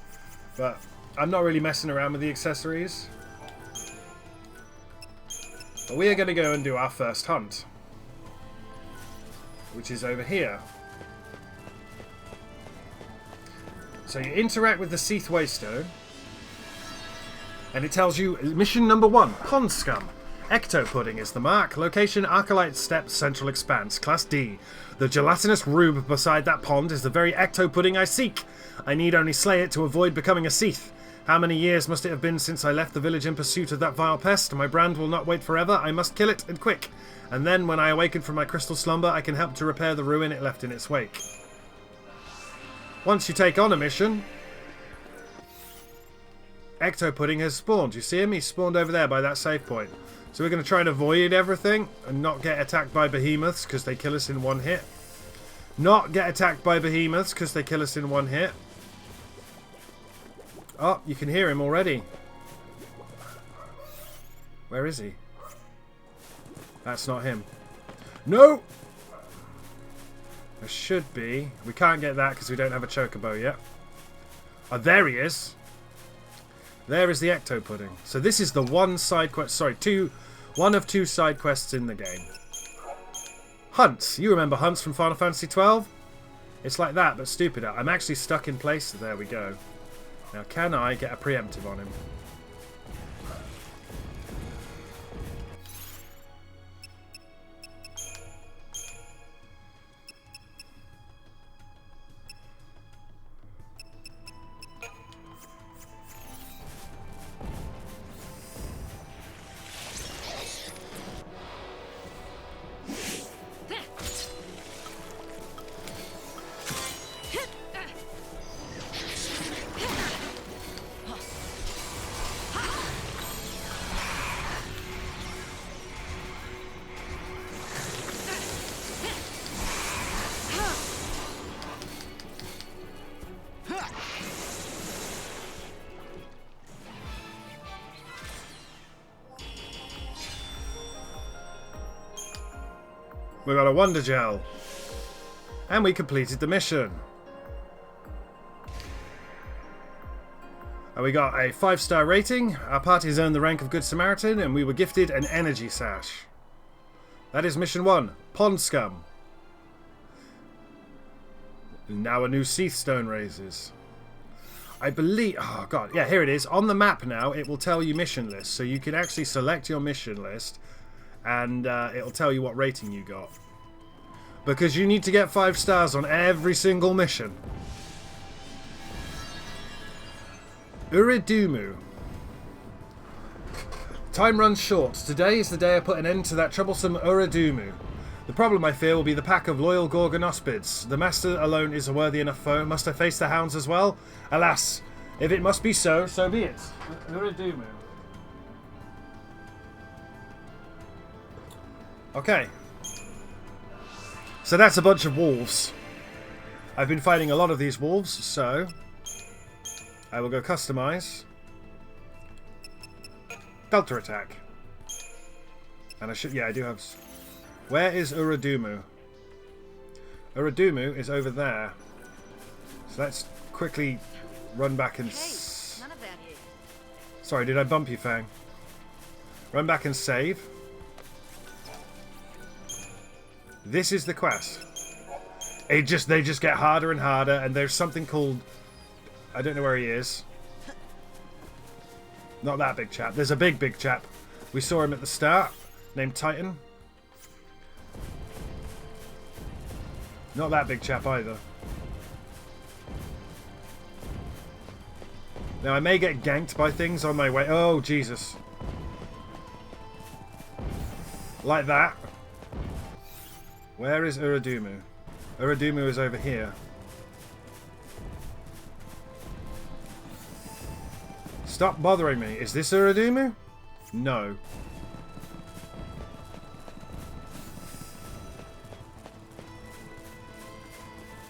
but I'm not really messing around with the accessories. But we are going to go and do our first hunt, which is over here. So you interact with the Seath Waystone, and it tells you mission number 1, Pond Scum. Ecto Pudding is the mark. Location Arcalite Steppe Central Expanse, Class D. The gelatinous rube beside that pond is the very Ecto Pudding I seek. I need only slay it to avoid becoming a Seath. How many years must it have been since I left the village in pursuit of that vile pest? My brand will not wait forever. I must kill it, and quick. And then, when I awaken from my crystal slumber, I can help to repair the ruin it left in its wake. Once you take on a mission, Ecto Pudding has spawned. You see him? He's spawned over there by that save point. So we're going to try and avoid everything and not get attacked by behemoths because they kill us in one hit. Not get attacked by behemoths because they kill us in one hit. Oh, you can hear him already. Where is he? That's not him. No! There should be. We can't get that because we don't have a chocobo yet. Oh, there he is. There is the Ecto Pudding. So this is the one side quest. Sorry, one of 2 side quests in the game. Hunts. You remember hunts from Final Fantasy XII? It's like that, but stupider. I'm actually stuck in place. There we go. Now, can I get a preemptive on him? We got a Wonder Gel. And we completed the mission. And we got a 5-star rating. Our party has earned the rank of Good Samaritan, and we were gifted an Energy Sash. That is mission 1, Pond Scum. Now a new Seath Stone raises. I believe... Oh, God. Yeah, here it is. On the map now, it will tell you mission list. So you can actually select your mission list, and it'll tell you what rating you got. Because you need to get 5 stars on every single mission. Uridumu. Time runs short. Today is the day I put an end to that troublesome Uridumu. The problem, I fear, will be the pack of loyal Gorgonospids. The master alone is a worthy enough foe. Must I face the hounds as well? Alas, if it must be so, so be it. Uridumu. Okay. So that's a bunch of wolves. I've been fighting a lot of these wolves, so I will go customize. Delta attack. And I should... Yeah, I do have... Where is Uridumu? Uridumu is over there. So let's quickly run back and... None of that here. Sorry, did I bump you, Fang? Run back and save. This is the quest. They just get harder and harder, and there's something called... I don't know where he is. Not that big chap. There's a big chap. We saw him at the start, named Titan. Not that big chap either. Now, I may get ganked by things on my way. Oh, Jesus. Like that. Where is Uradumu? Uradumu is over here. Stop bothering me. Is this Uradumu? No.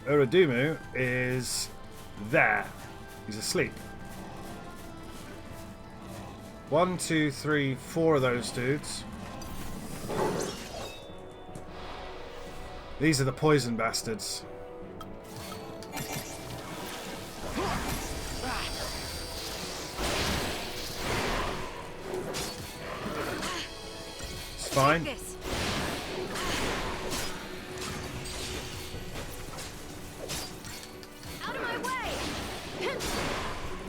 Uradumu is there. He's asleep. 1, 2, 3, 4 of those dudes. These are the poison bastards. It's fine. Out of my way!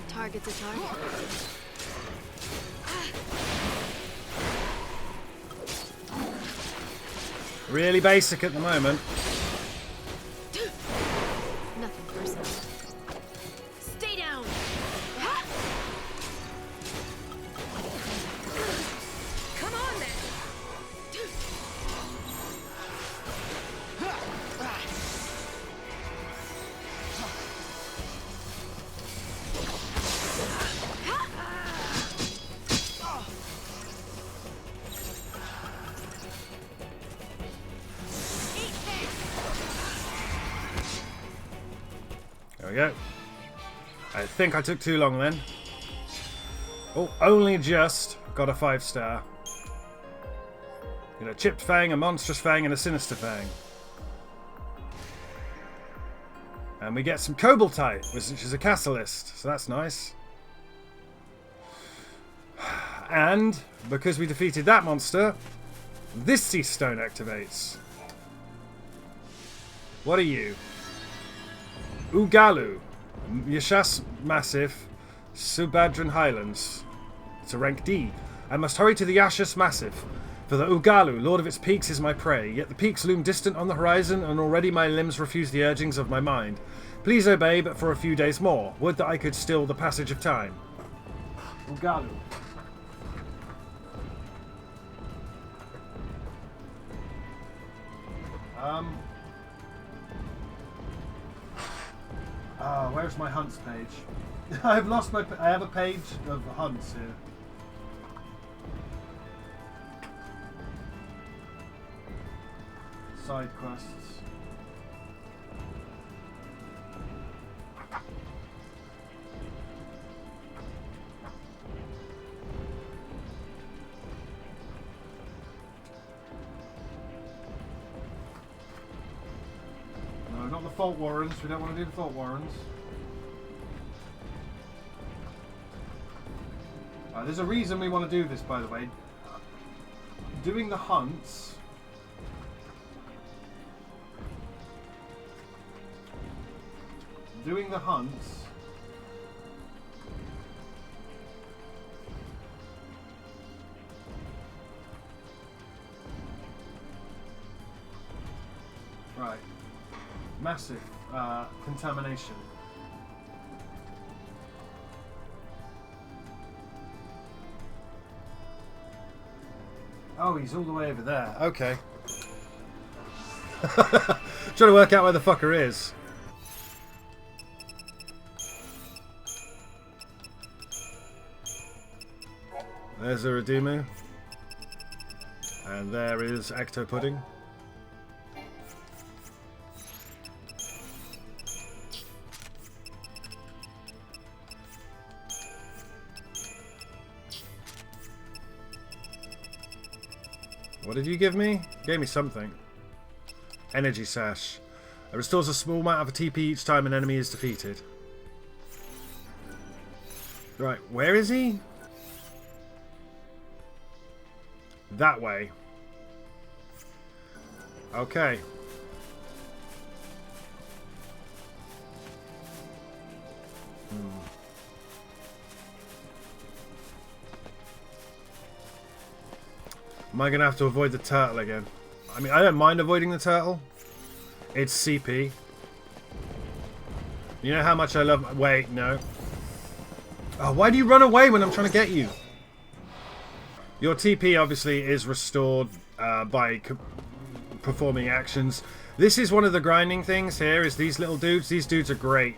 Target's a target. Really basic at the moment. Nothing personal. Stay down! Come on then! There we go. I think I took too long then. Oh, only just got a 5-star. Get a chipped fang, a monstrous fang, and a sinister fang. And we get some cobaltite, which is a catalyst, so that's nice. And because we defeated that monster, this sea stone activates. What are you? Ugalu, Yashas Massif, Subadran Highlands. It's a rank D. I must hurry to the Yashas Massif, for the Ugalu, lord of its peaks, is my prey. Yet the peaks loom distant on the horizon, and already my limbs refuse the urgings of my mind. Please obey, but for a few days more. Would that I could still the passage of time. Ugalu. Where's my hunts page? I've lost my... I have a page of hunts here. Side quests. No, not the fault warrants. We don't want to do the fault warrants. There's a reason we want to do this, by the way. Doing the hunts... Doing the hunts... Right. Massive contamination. Oh, he's all the way over there. Okay. Trying to work out where the fucker is. There's Uradumu. And there is Ecto Pudding. What did you give me? You gave me something. Energy Sash. It restores a small amount of TP each time an enemy is defeated. Right, where is he? That way. Okay. Am I going to have to avoid the turtle again? I mean, I don't mind avoiding the turtle. It's CP. You know how much I love... Wait, no. Oh, why do you run away when I'm trying to get you? Your TP obviously is restored by performing actions. This is one of the grinding things here, is these little dudes. These dudes are great.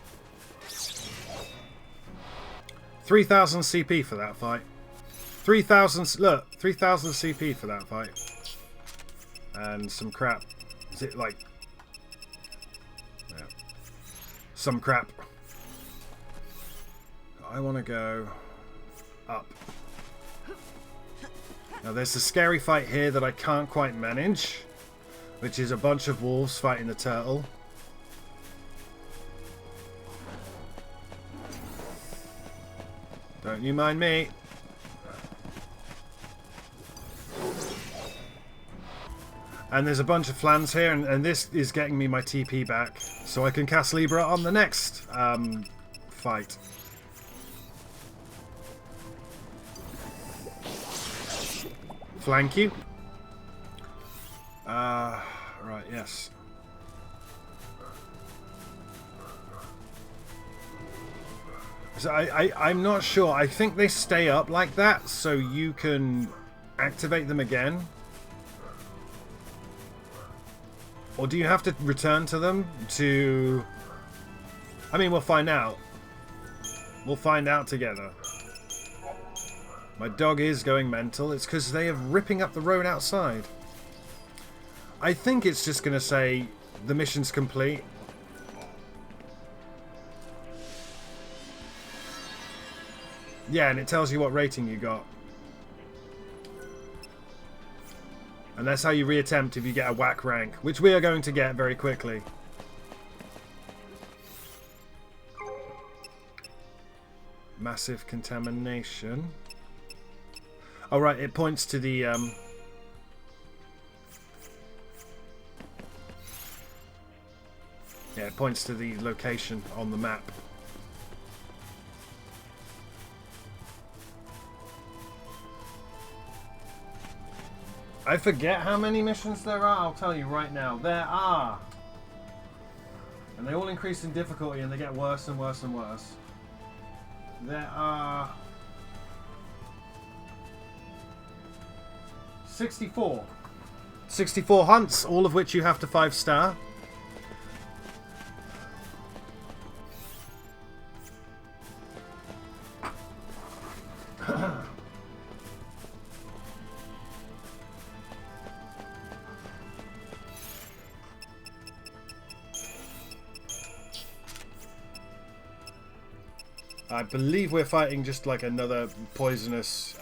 3,000 CP for that fight. 3,000, look, 3,000 CP for that fight. And some crap. Is it like... Yeah. Some crap. I want to go up. Now there's a scary fight here that I can't quite manage, which is a bunch of wolves fighting the turtle. Don't you mind me. And there's a bunch of flans here, and this is getting me my TP back, so I can cast Libra on the next fight. Flank you. Right, yes. So I'm not sure. I think they stay up like that so you can activate them again. Or do you have to return to them to... I mean, we'll find out. We'll find out together. My dog is going mental. It's because they are ripping up the road outside. I think it's just going to say the mission's complete. Yeah, and it tells you what rating you got. And that's how you reattempt if you get a whack rank, which we are going to get very quickly. Massive contamination. Oh right, it points to the yeah, it points to the location on the map. I forget how many missions there are, I'll tell you right now. There are. And they all increase in difficulty and they get worse and worse and worse. There are 64. 64 hunts, all of which you have to 5-star. I believe we're fighting just like another poisonous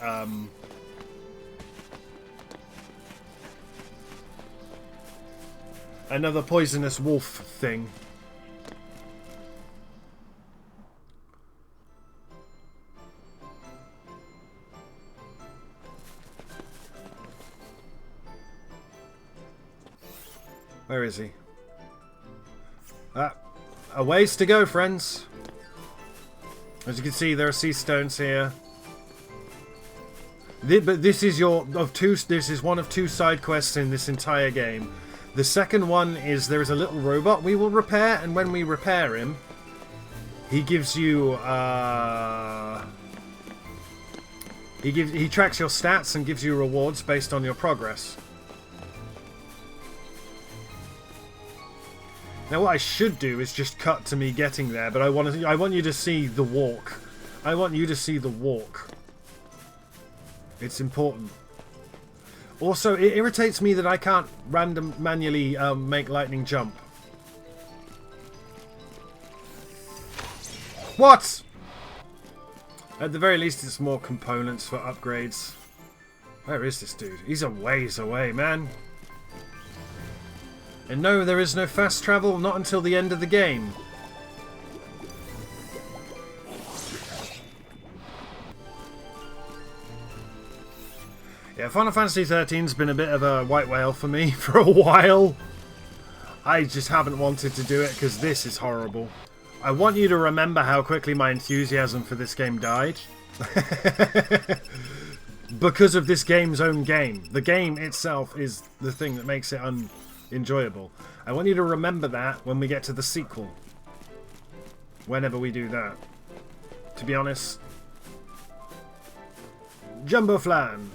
wolf thing. Where is he? A ways to go, friends. As you can see, there are sea stones here. But this is this is one of 2 side quests in this entire game. The second one is there is a little robot we will repair, and when we repair him, he gives you he tracks your stats and gives you rewards based on your progress. Now what I should do is just cut to me getting there, but I want you to see the walk. I want you to see the walk. It's important. Also, it irritates me that I can't manually make lightning jump. What? At the very least, it's more components for upgrades. Where is this dude? He's a ways away, man. And no, there is no fast travel, not until the end of the game. Yeah, Final Fantasy XIII's been a bit of a white whale for me for a while. I just haven't wanted to do it because this is horrible. I want you to remember how quickly my enthusiasm for this game died. Because of this game's own game. The game itself is the thing that makes it enjoyable. I want you to remember that when we get to the sequel. Whenever we do that. To be honest, Jumbo Flan.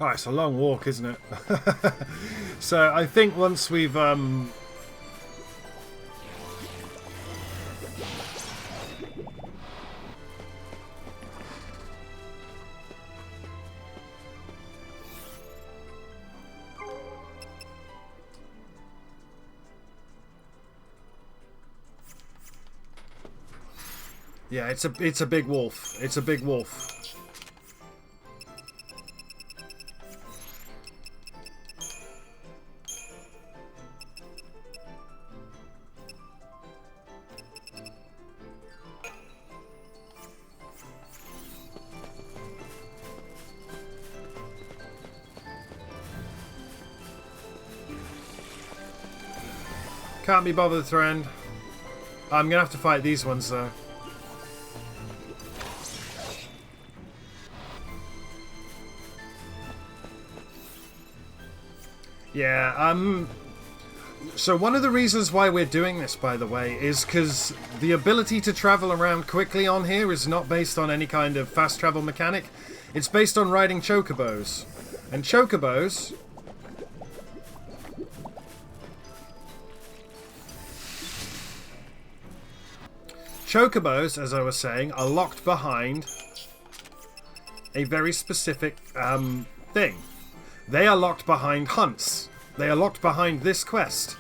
Oh, it's a long walk, isn't it? So I think once we've yeah, it's a big wolf. It's a big wolf. Can't be bothered, friend. I'm gonna have to fight these ones though. Yeah, so one of the reasons why we're doing this, by the way, is because the ability to travel around quickly on here is not based on any kind of fast travel mechanic. It's based on riding chocobos. And chocobos... Chocobos, as I was saying, are locked behind a very specific thing. They are locked behind hunts. They are locked behind this quest.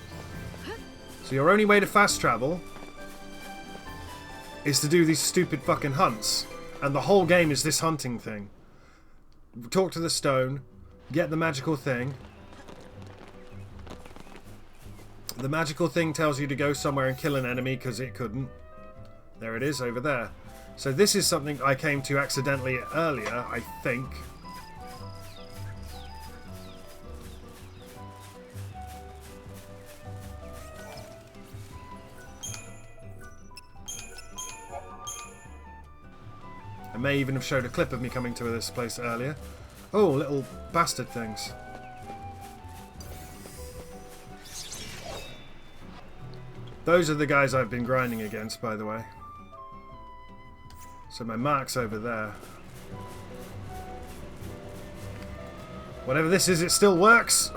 So your only way to fast travel is to do these stupid fucking hunts. And the whole game is this hunting thing. Talk to the stone, get the magical thing. The magical thing tells you to go somewhere and kill an enemy because it couldn't. There it is, over there. So this is something I came to accidentally earlier, I think. I may even have showed a clip of me coming to this place earlier. Oh, little bastard things. Those are the guys I've been grinding against, by the way. So my mark's over there. Whatever this is, it still works.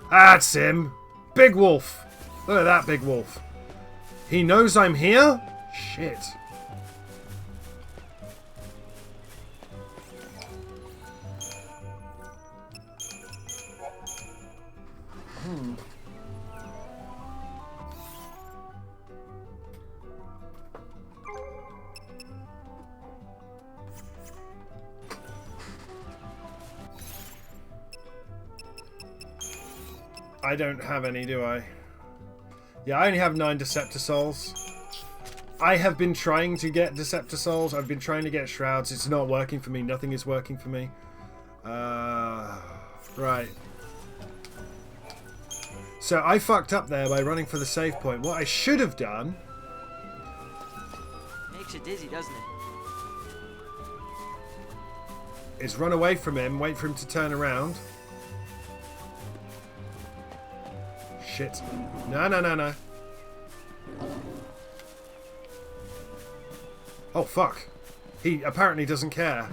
That's him. Big wolf. Look at that big wolf. He knows I'm here? Shit. I don't have any, do I? Yeah, I only have 9 Deceptor Souls. I have been trying to get Deceptor Souls. I've been trying to get Shrouds. It's not working for me. Nothing is working for me. Right. So I fucked up there by running for the save point. What I should have done... Makes you dizzy, doesn't it? is run away from him, wait for him to turn around. Shit. No, no, no, no. Oh, fuck. He apparently doesn't care.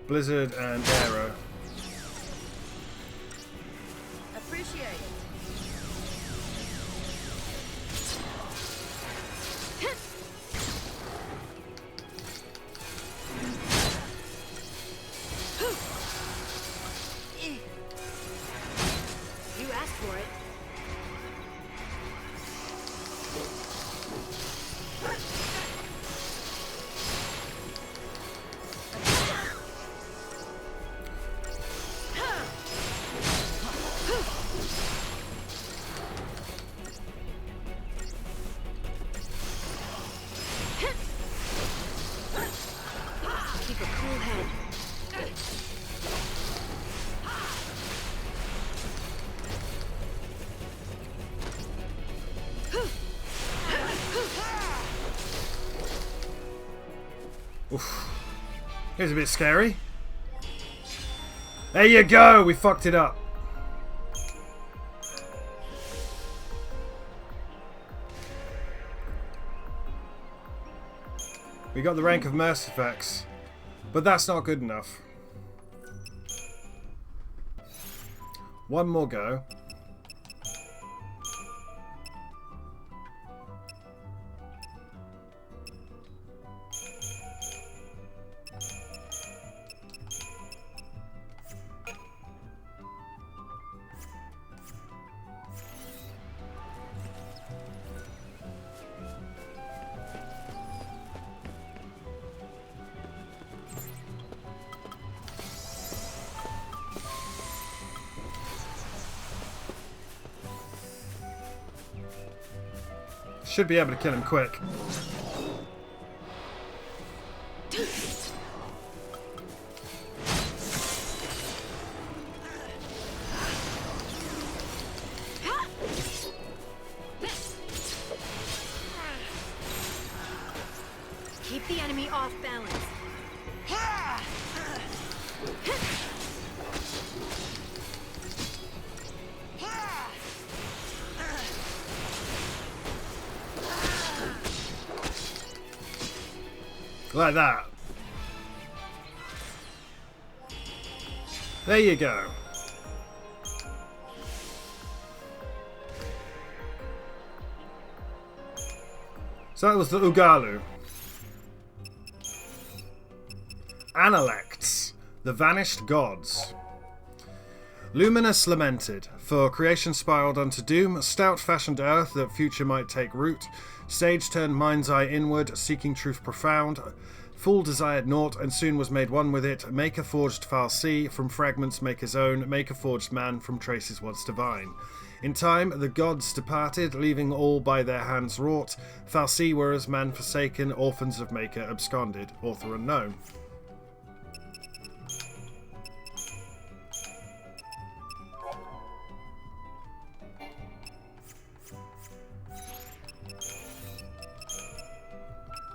Blizzard and Arrow. Appreciate it. You asked for it. Keep a cool head. Oof. Here's a bit scary. There you go! We fucked it up. We got the rank of Mercifex, but that's not good enough. One more go. Should be able to kill him quick. Keep the enemy off balance. Like that. There you go. So that was the Ugalu. Analects, the vanished gods. Luminous lamented, for creation spiraled unto doom, stout fashioned earth that future might take root, sage turned mind's eye inward, seeking truth profound, fool desired naught, and soon was made one with it, maker forged fal'Cie, from fragments make his own, maker forged man from traces once divine. In time the gods departed, leaving all by their hands wrought, fal'Cie were as man forsaken, orphans of maker absconded, author unknown.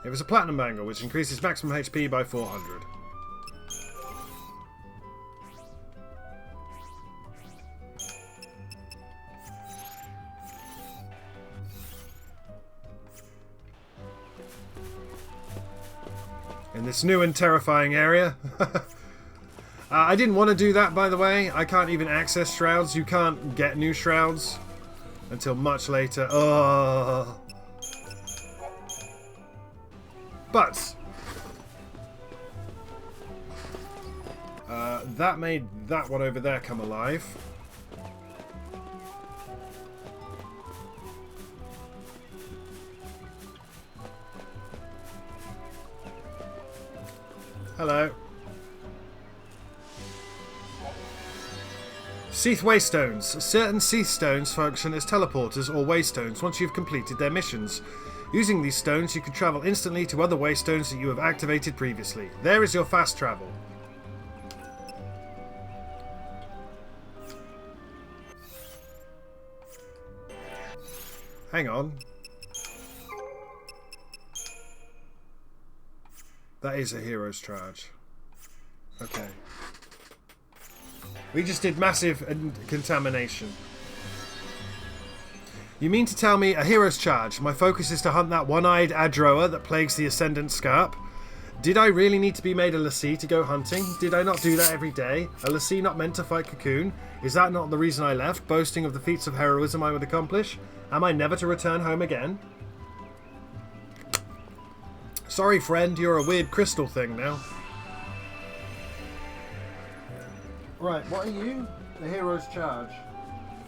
It was a platinum bangle, which increases maximum HP by 400. In this new and terrifying area. I didn't want to do that, by the way. I can't even access shrouds. You can't get new shrouds until much later. Oh. But that made that one over there come alive. Hello. Seath Waystones. Certain Seath stones function as teleporters or waystones once you've completed their missions. Using these stones, you can travel instantly to other waystones that you have activated previously. There is your fast travel. Hang on. That is a hero's charge. Okay. We just did massive contamination. You mean to tell me a hero's charge? My focus is to hunt that one-eyed Adroa that plagues the Ascendant Scarp. Did I really need to be made a l'Cie to go hunting? Did I not do that every day? A l'Cie not meant to fight Cocoon? Is that not the reason I left, boasting of the feats of heroism I would accomplish? Am I never to return home again? Sorry, friend, you're a weird crystal thing now. Right, what are you? The hero's charge.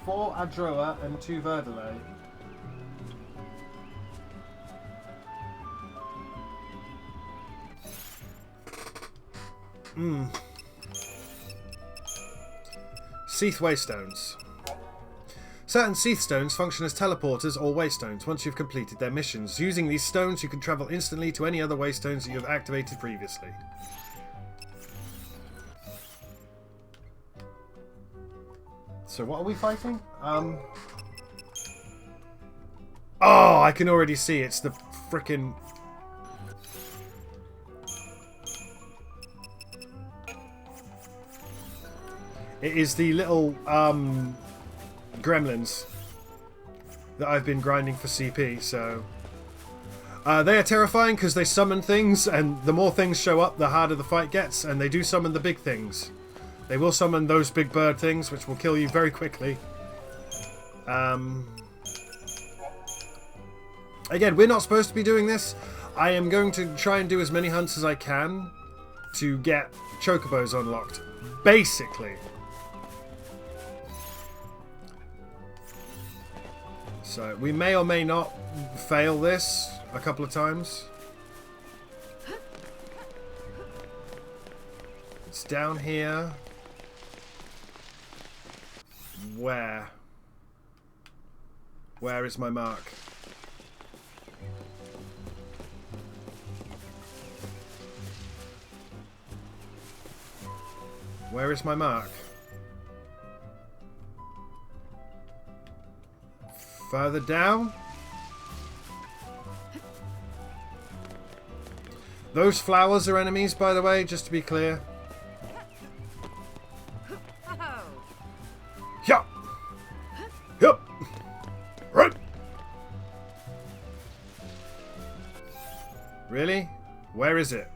4 Adroa and 2 Verdale. Seath Waystones. Certain Seath stones function as teleporters or waystones once you've completed their missions. Using these stones, you can travel instantly to any other waystones that you have activated previously. So what are we fighting? Oh, I can already see it's the frickin'... It is the little gremlins that I've been grinding for CP, so... they are terrifying because they summon things, and the more things show up, the harder the fight gets, and they do summon the big things. They will summon those big bird things, which will kill you very quickly. Again, we're not supposed to be doing this. I am going to try and do as many hunts as I can to get chocobos unlocked. Basically. So, we may or may not fail this a couple of times. It's down here. Where? Where is my mark? Where is my mark? Further down? Those flowers are enemies, by the way, just to be clear. Yup! Yup! Right! Really? Where is it?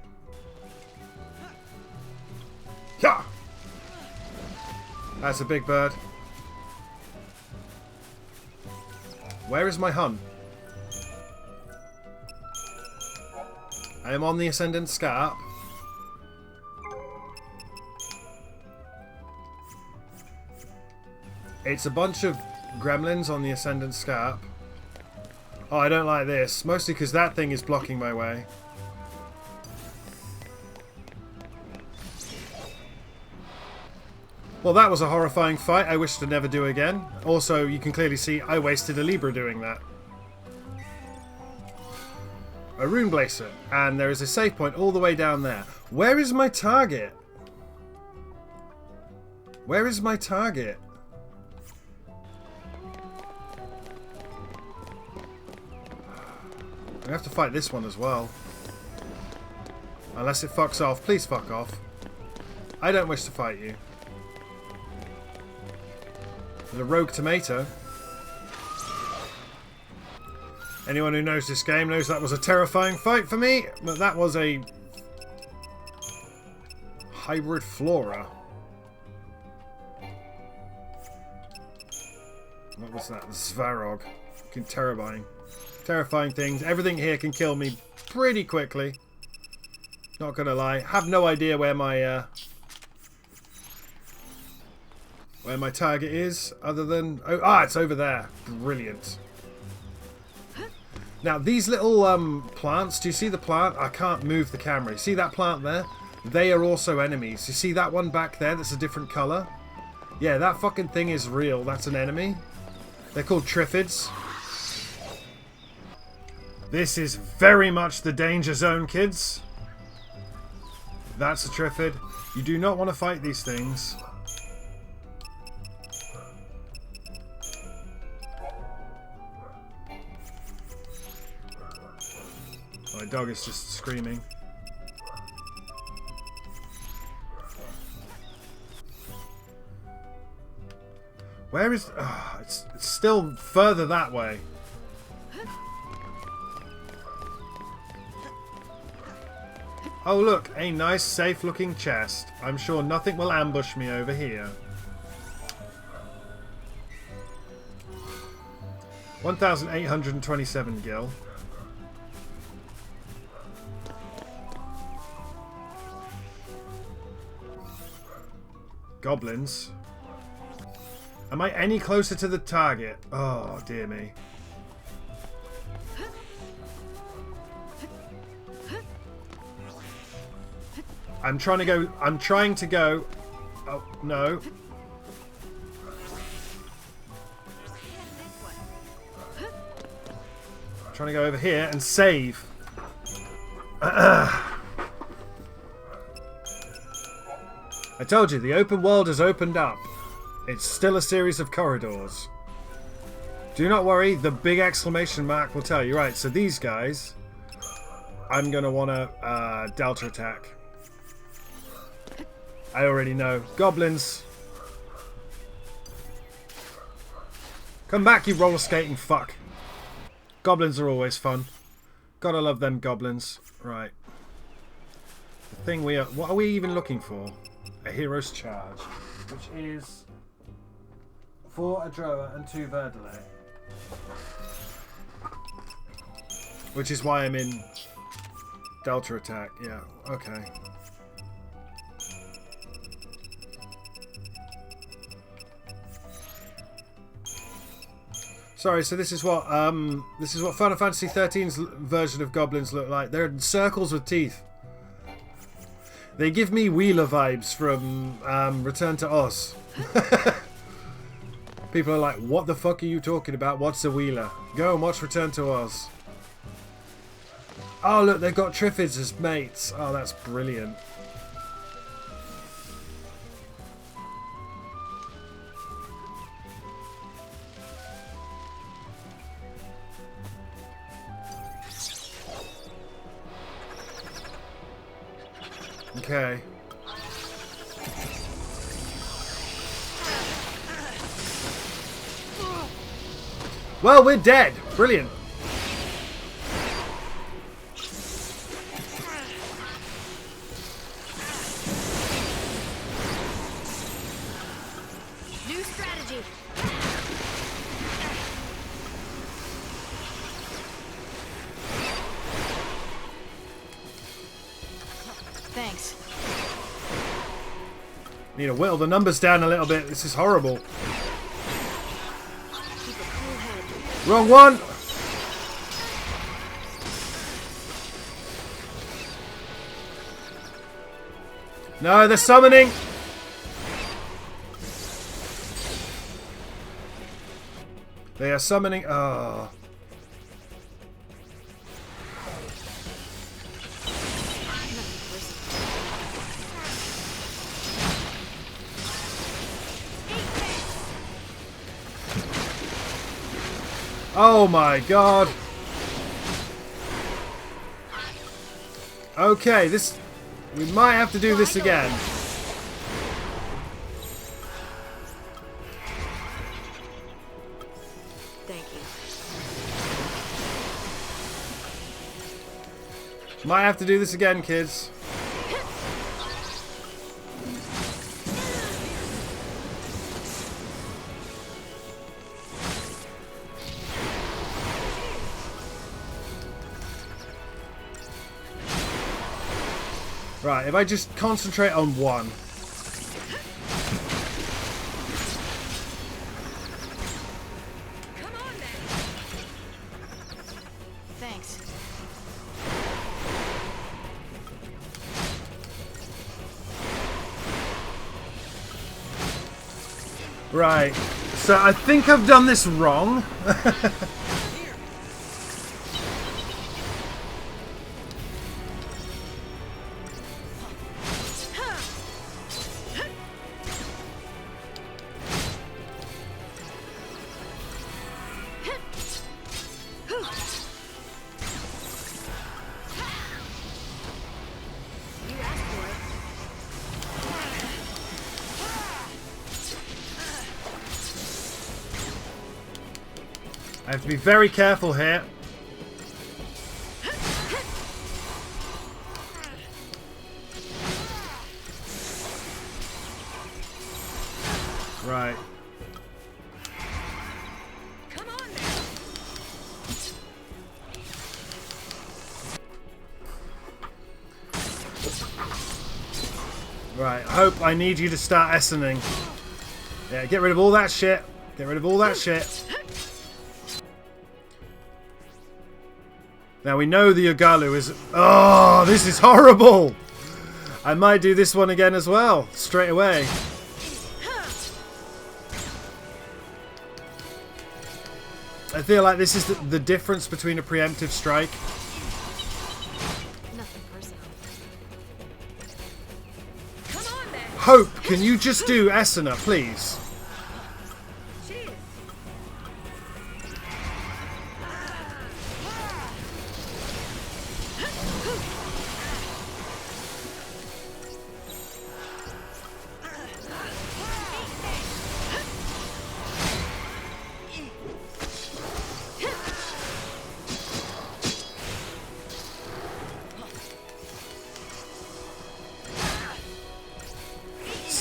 Yeah! That's a big bird. Where is my hun? I am on the Ascendant Scarp. It's a bunch of gremlins on the Ascendant Scarp. Oh, I don't like this. Mostly because that thing is blocking my way. Well, that was a horrifying fight I wish to never do again. Also, you can clearly see I wasted a Libra doing that. A rune blazer, and there is a save point all the way down there. Where is my target? Where is my target? I have to fight this one as well. Unless it fucks off. Please fuck off. I don't wish to fight you. The rogue tomato. Anyone who knows this game knows that was a terrifying fight for me, but that was a hybrid flora. What was that? Svarog. Fucking terrifying. Terrifying things. Everything here can kill me pretty quickly. Not gonna lie. Have no idea where my target is, other than... Oh, it's over there. Brilliant. Now, these little plants, do you see the plant? I can't move the camera. You see that plant there? They are also enemies. You see that one back there that's a different colour? Yeah, that fucking thing is real. That's an enemy. They're called Triffids. This is very much the danger zone, kids. That's a Triffid. You do not want to fight these things. My dog is just screaming. Where is... it's still further that way. Oh look, a nice safe looking chest. I'm sure nothing will ambush me over here. 1,827 gil. Goblins. Am I any closer to the target? Oh, dear me. I'm trying to go. Oh, no. I'm trying to go over here and save. I told you, the open world has opened up. It's still a series of corridors. Do not worry, the big exclamation mark will tell you. Right, so these guys, I'm going to want to delta attack. I already know. Goblins. Come back, you roller skating fuck. Goblins are always fun. Gotta love them goblins. Right. The thing we are... What are we even looking for? A hero's charge. Which is 4 Adroa and 2 Verdele. Which is why I'm in Delta attack. Yeah, okay. Sorry, so this is what Final Fantasy XIII's version of goblins look like. They're in circles with teeth. They give me Wheeler vibes from Return to Oz. People are like, what the fuck are you talking about? What's a Wheeler? Go and watch Return to Oz. Oh look, they've got Triffids as mates. Oh, that's brilliant. Okay. Well, we're dead. Brilliant. New strategy. Thanks. Need to whittle the numbers down a little bit. This is horrible. Keep a cool head. Wrong one. No, they're summoning. They are summoning. Oh. Oh my god. Okay, this... We might have to do this again. Thank you. Might have to do this again, kids. Right, if I just concentrate on one. Come on then. Thanks. Right, so I think I've done this wrong. I have to be very careful here. Right. Come on then. Right, Hope, I need you to start essening. Yeah, get rid of all that shit. Get rid of all that shit. Now we know the Ugalu is... Oh, this is horrible! I might do this one again as well, straight away. I feel like this is the difference between a preemptive strike. Nothing personal. Come on then. Hope, can you just do Essener, please? Cheers.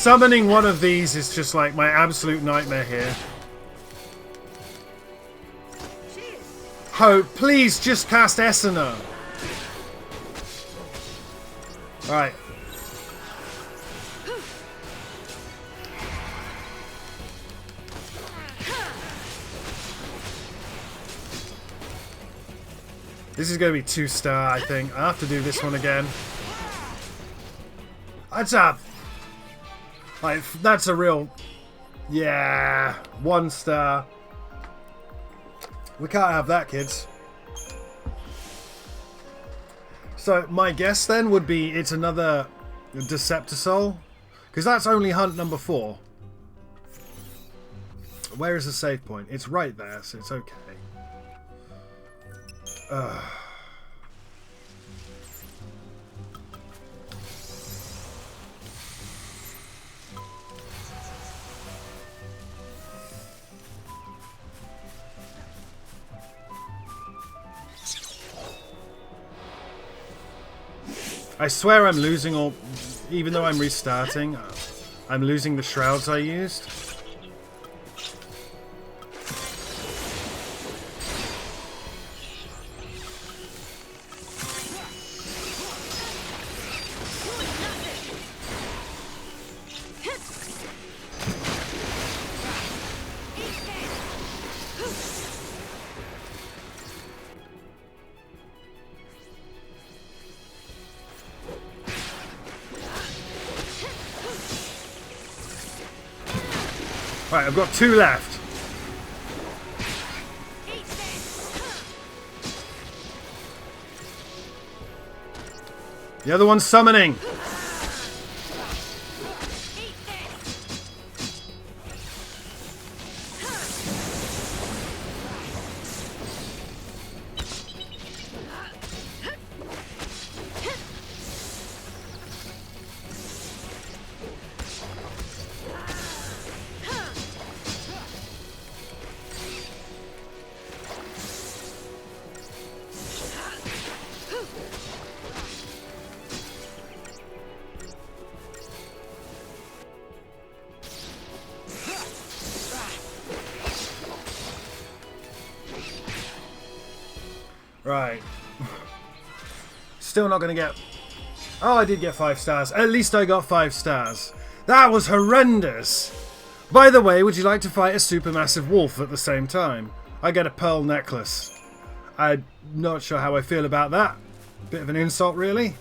summoning one of these is just like my absolute nightmare here. Hope, please just cast Essener. Alright. This is going to be 2-star, I think. I have to do this one again. That's a... Like, that's a real... Yeah. 1-star. We can't have that, kids. So, my guess then would be it's another Deceptisol. Because that's only hunt number 4. Where is the save point? It's right there, so it's okay. I swear I'm losing all... Even though I'm restarting, I'm losing the shrouds I used. Right, I've got 2 left. The other one's summoning. Right. Still not going to get... Oh, I did get 5 stars. At least I got 5 stars. That was horrendous. By the way, would you like to fight a supermassive wolf at the same time? I get a pearl necklace. I'm not sure how I feel about that. Bit of an insult, really.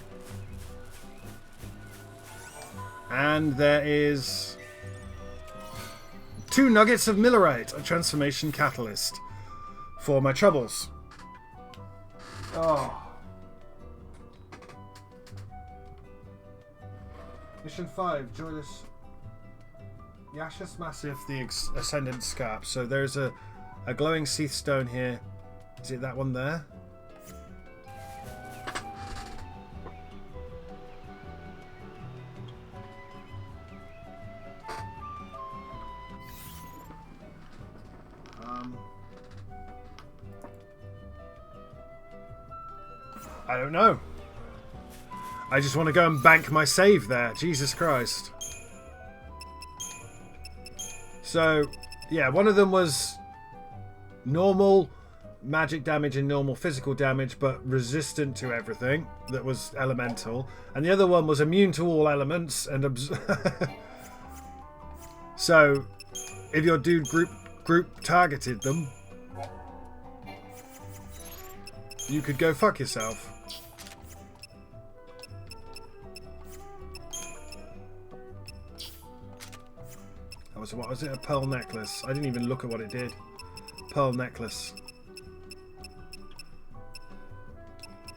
And there is 2 nuggets of millerite, a transformation catalyst, for my troubles. Oh. Mission 5, joyless Yashas Massif, the Ascendant Scarp. So there's a glowing Seath Stone here. Is it that one there? I don't know. I just want to go and bank my save there. Jesus Christ. So, yeah, one of them was normal magic damage and normal physical damage, but resistant to everything that was elemental. And the other one was immune to all elements and so, if your dude group targeted them, you could go fuck yourself. What was it? A pearl necklace. I didn't even look at what it did. Pearl necklace.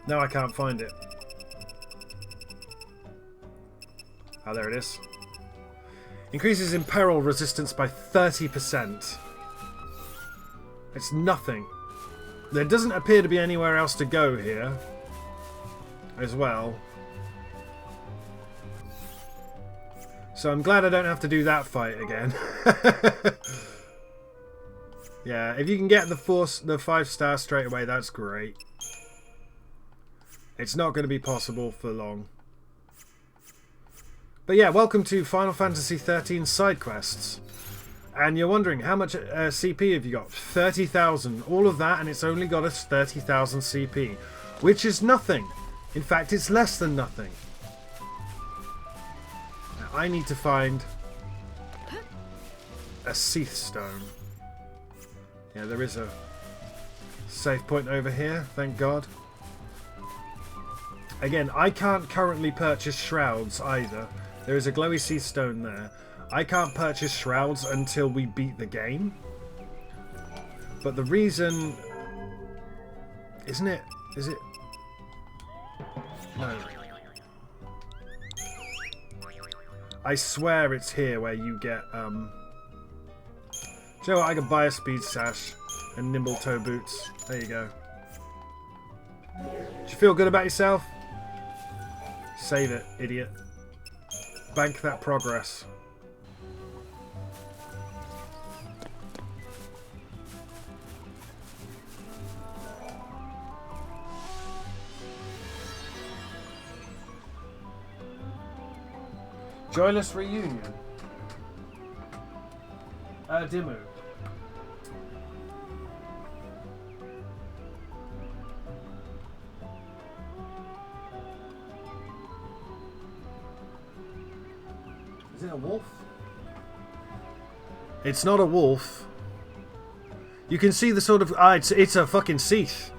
No, I can't find it. Oh, there it is. Increases in peril resistance by 30%. It's nothing. There doesn't appear to be anywhere else to go here as well. So I'm glad I don't have to do that fight again. Yeah, if you can get the 5 stars straight away, that's great. It's not going to be possible for long. But yeah, welcome to Final Fantasy XIII side quests. And you're wondering, how much CP have you got? 30,000. All of that, and it's only got us 30,000 CP. Which is nothing. In fact, it's less than nothing. Now, I need to find a Seath Stone. Yeah, there is a save point over here, thank God. Again, I can't currently purchase shrouds either. There is a glowy Seath Stone there. I can't purchase shrouds until we beat the game. But the reason... Isn't it? Is it? No. I swear it's here where you get... Do you know what? I can buy a speed sash and nimble toe boots. There you go. Do you feel good about yourself? Save it, idiot. Bank that progress. Joyless reunion. Dimmu. Is it a wolf? It's not a wolf. You can see the sort of... it's a fucking Seath.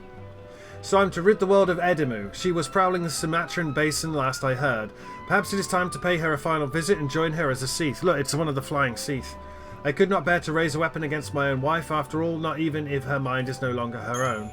So I'm to rid the world of Edimu. She was prowling the Sumatran basin last I heard. Perhaps it is time to pay her a final visit and join her as a Seath. Look, it's one of the flying Seath. I could not bear to raise a weapon against my own wife, after all, not even if her mind is no longer her own.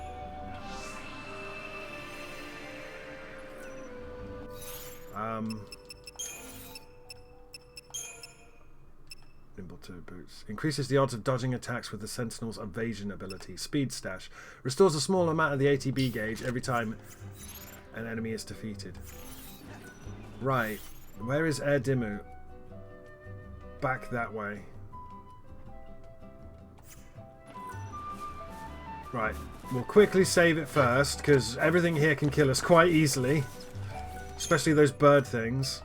Nimble toe boots. Increases the odds of dodging attacks with the Sentinel's evasion ability. Speed stash. Restores a small amount of the ATB gauge every time an enemy is defeated. Right. Where is Dimmu? Back that way. Right. We'll quickly save it first, because everything here can kill us quite easily. Especially those bird things.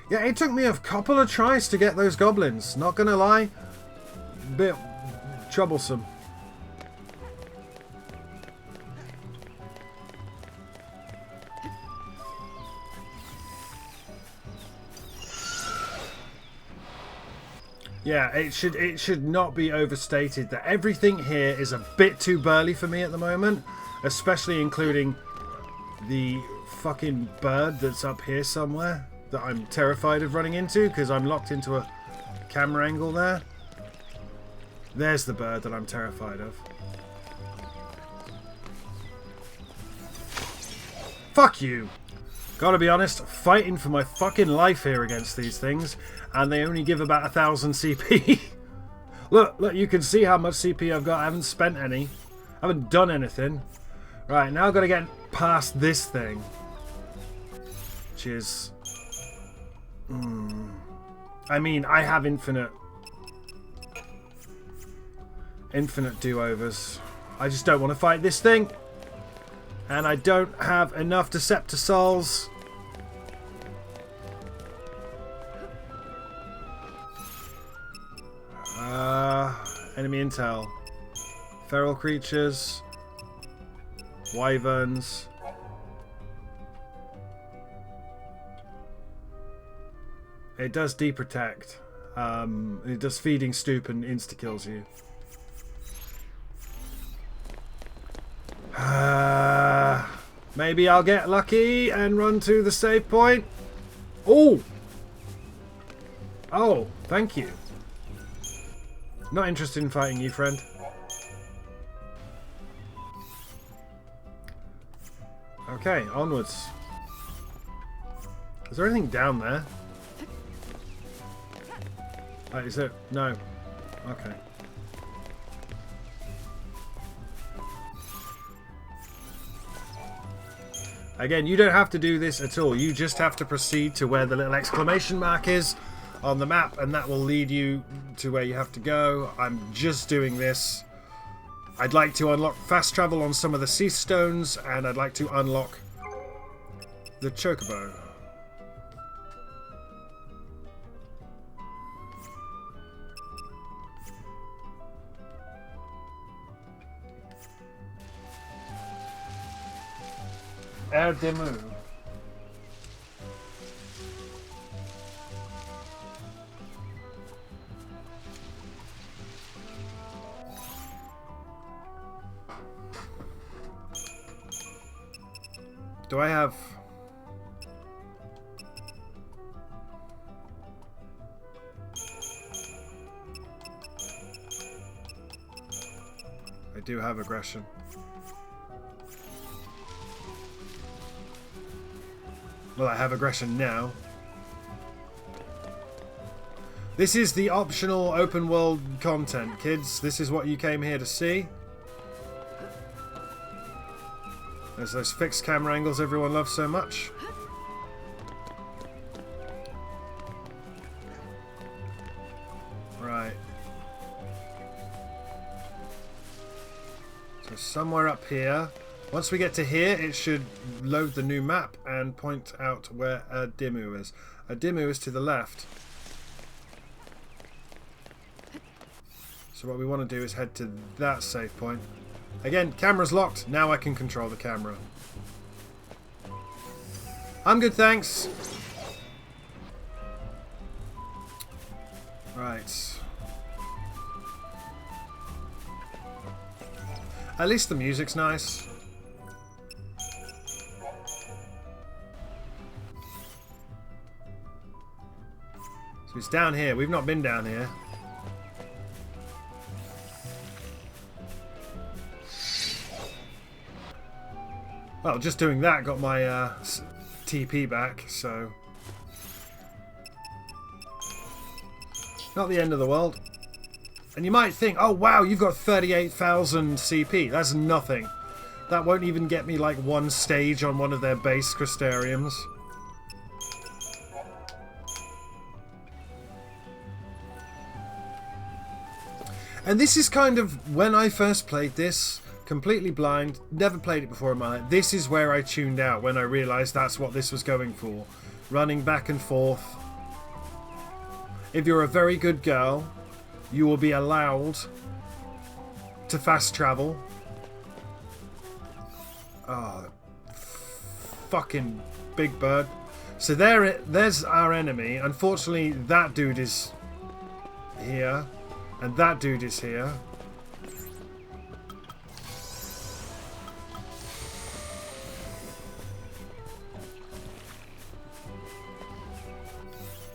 Yeah, it took me a couple of tries to get those goblins. Not gonna lie. Bit troublesome. Yeah, it should not be overstated that everything here is a bit too burly for me at the moment. Especially including the fucking bird that's up here somewhere. That I'm terrified of running into because I'm locked into a camera angle there. There's the bird that I'm terrified of. Fuck you! Gotta be honest, fighting for my fucking life here against these things, and they only give about 1,000 CP. Look, you can see how much CP I've got. I haven't spent any. I haven't done anything. Right, now I've got to get past this thing. Which is... I mean, I have infinite do-overs. I just don't want to fight this thing. And I don't have enough Deceptor Souls. Enemy intel. Feral creatures. Wyverns. It does deprotect. It does feeding stoop and insta-kills you. Maybe I'll get lucky and run to the save point. Oh! Oh, thank you. Not interested in fighting you, friend. Okay, onwards. Is there anything down there? Is it? No. Okay. Again, you don't have to do this at all. You just have to proceed to where the little exclamation mark is on the map, and that will lead you to where you have to go. I'm just doing this I'd like to unlock fast travel on some of the sea stones, and I'd like to unlock the chocobo. Air Demu. Do I have... I do have aggression. Well, I have aggression now. This is the optional open world content, kids. This is what you came here to see. There's those fixed camera angles everyone loves so much. Right. So somewhere up here. Once we get to here, it should load the new map and point out where Adimu is. Adimu is to the left. So what we want to do is head to that save point. Again, camera's locked. Now I can control the camera. I'm good, thanks. Right. At least the music's nice. So it's down here. We've not been down here. Well, just doing that got my TP back, so... Not the end of the world. And you might think, oh wow, you've got 38,000 CP. That's nothing. That won't even get me like one stage on one of their base crystariums. And this is kind of, when I first played this, completely blind, never played it before in my life, this is where I tuned out when I realised that's what this was going for. Running back and forth. If you're a very good girl, you will be allowed to fast travel. Oh, fucking big bird. So there's our enemy. Unfortunately, that dude is here. And that dude is here.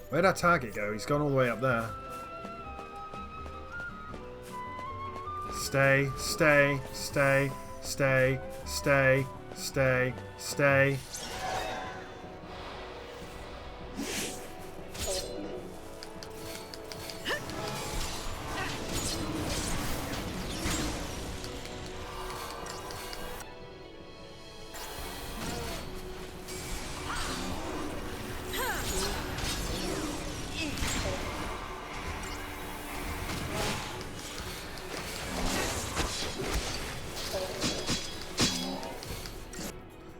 Where'd our target go? He's gone all the way up there. Stay, stay, stay, stay, stay, stay, stay.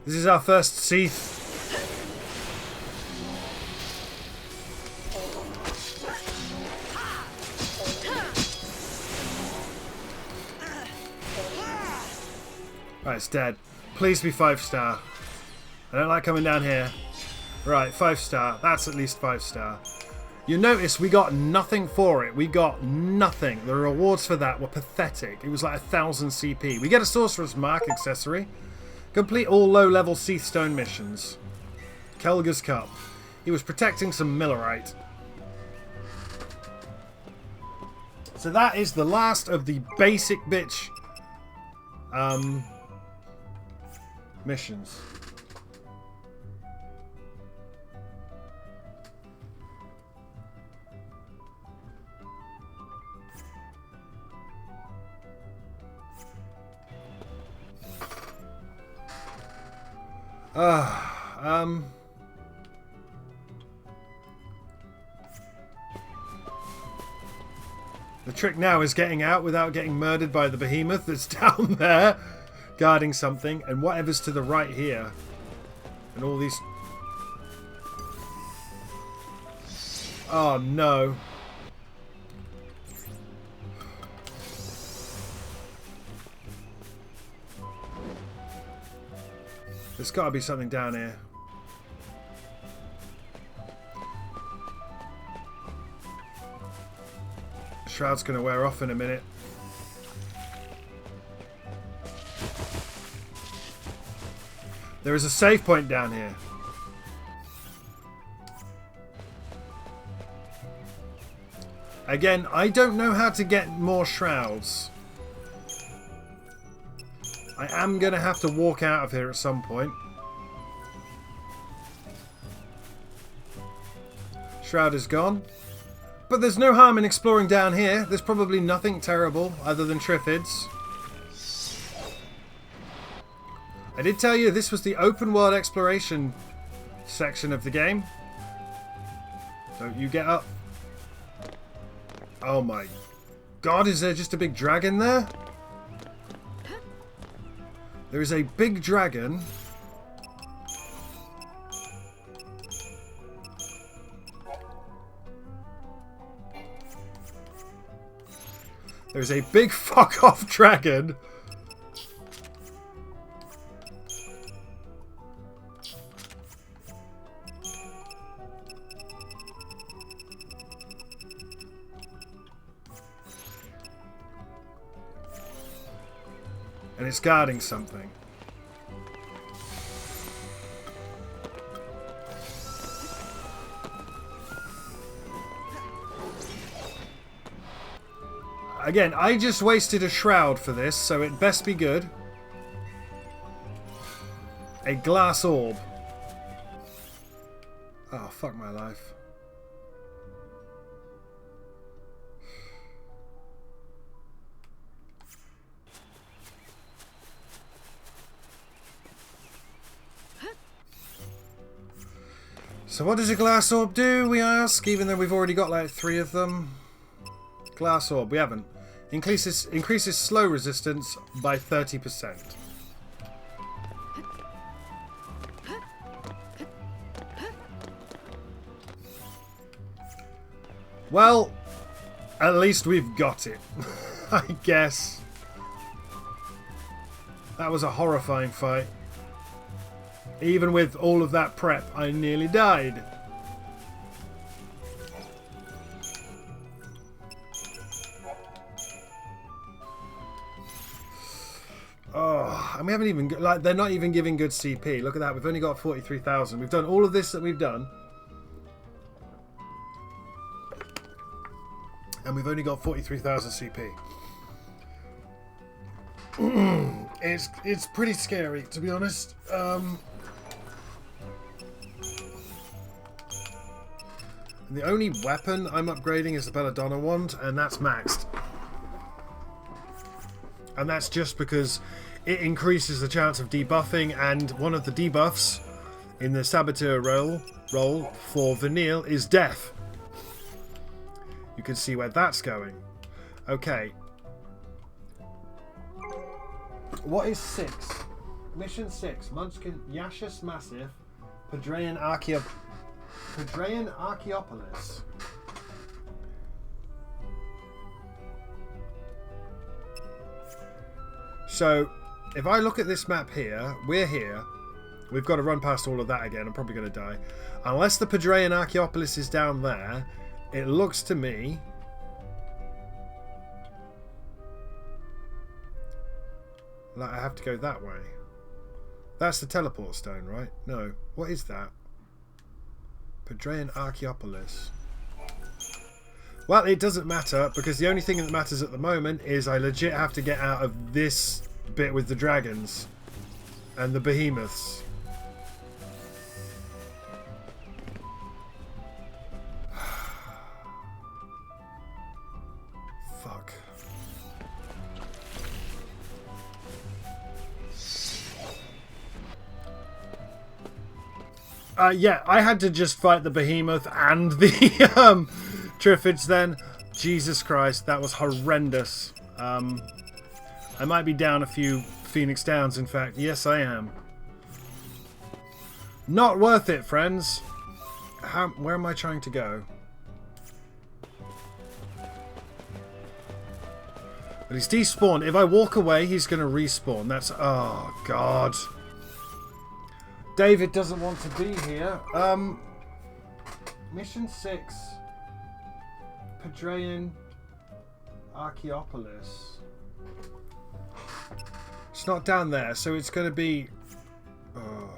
This is our first Seath. Right, it's dead. Please be 5-star. I don't like coming down here. Right, 5-star. That's at least 5-star. You notice we got nothing for it. We got nothing. The rewards for that were pathetic. It was like 1,000 CP. We get a Sorcerer's Mark accessory. Complete all low-level Seath Stone missions. Kelga's Cup. He was protecting some Millerite. So that is the last of the basic bitch missions. The trick now is getting out without getting murdered by the behemoth that's down there, guarding something, and whatever's to the right here. And all these... Oh, no. There's got to be something down here. Shroud's going to wear off in a minute. There is a save point down here. Again, I don't know how to get more shrouds. I am going to have to walk out of here at some point. Shroud is gone. But there's no harm in exploring down here. There's probably nothing terrible other than Triffids. I did tell you this was the open world exploration section of the game. Don't you get up. Oh my god, is there just a big dragon there? There is a big dragon. There's a big fuck off dragon. And it's guarding something. Again, I just wasted a shroud for this, so it best be good. A glass orb. Oh, fuck my life. So what does a glass orb do, we ask, even though we've already got like 3 of them? Glass orb, we haven't. Increases slow resistance by 30%. Well, at least we've got it, I guess. That was a horrifying fight. Even with all of that prep, I nearly died. Oh, and we haven't even, like, they're not even giving good CP. Look at that, we've only got 43,000. We've done all of this that we've done. And we've only got 43,000 CP. It's pretty scary, to be honest. The only weapon I'm upgrading is the Belladonna wand, and that's maxed. And that's just because it increases the chance of debuffing, and one of the debuffs in the Saboteur role for Vanille is death. You can see where that's going. Okay. What is 6? Mission 6. Munchkin Yashus Massif. Padraean Archaeopolis. So, if I look at this map here, we're here. We've got to run past all of that again. I'm probably going to die. Unless the Padraean Archaeopolis is down there, it looks to me like I have to go that way. That's the teleport stone, right? No. What is that? Padraean Archaeopolis. Well, it doesn't matter, because the only thing that matters at the moment is I legit have to get out of this bit with the dragons and the behemoths. Fuck. Yeah, I had to just fight the behemoth and the Triffids then. Jesus Christ, that was horrendous. I might be down a few Phoenix Downs, in fact. Yes, I am. Not worth it, friends. Where am I trying to go? But he's despawned. If I walk away, he's going to respawn. That's... Oh, God. David doesn't want to be here. Mission 6. Pedrean Archaeopolis. It's not down there, so it's going to be... Oh.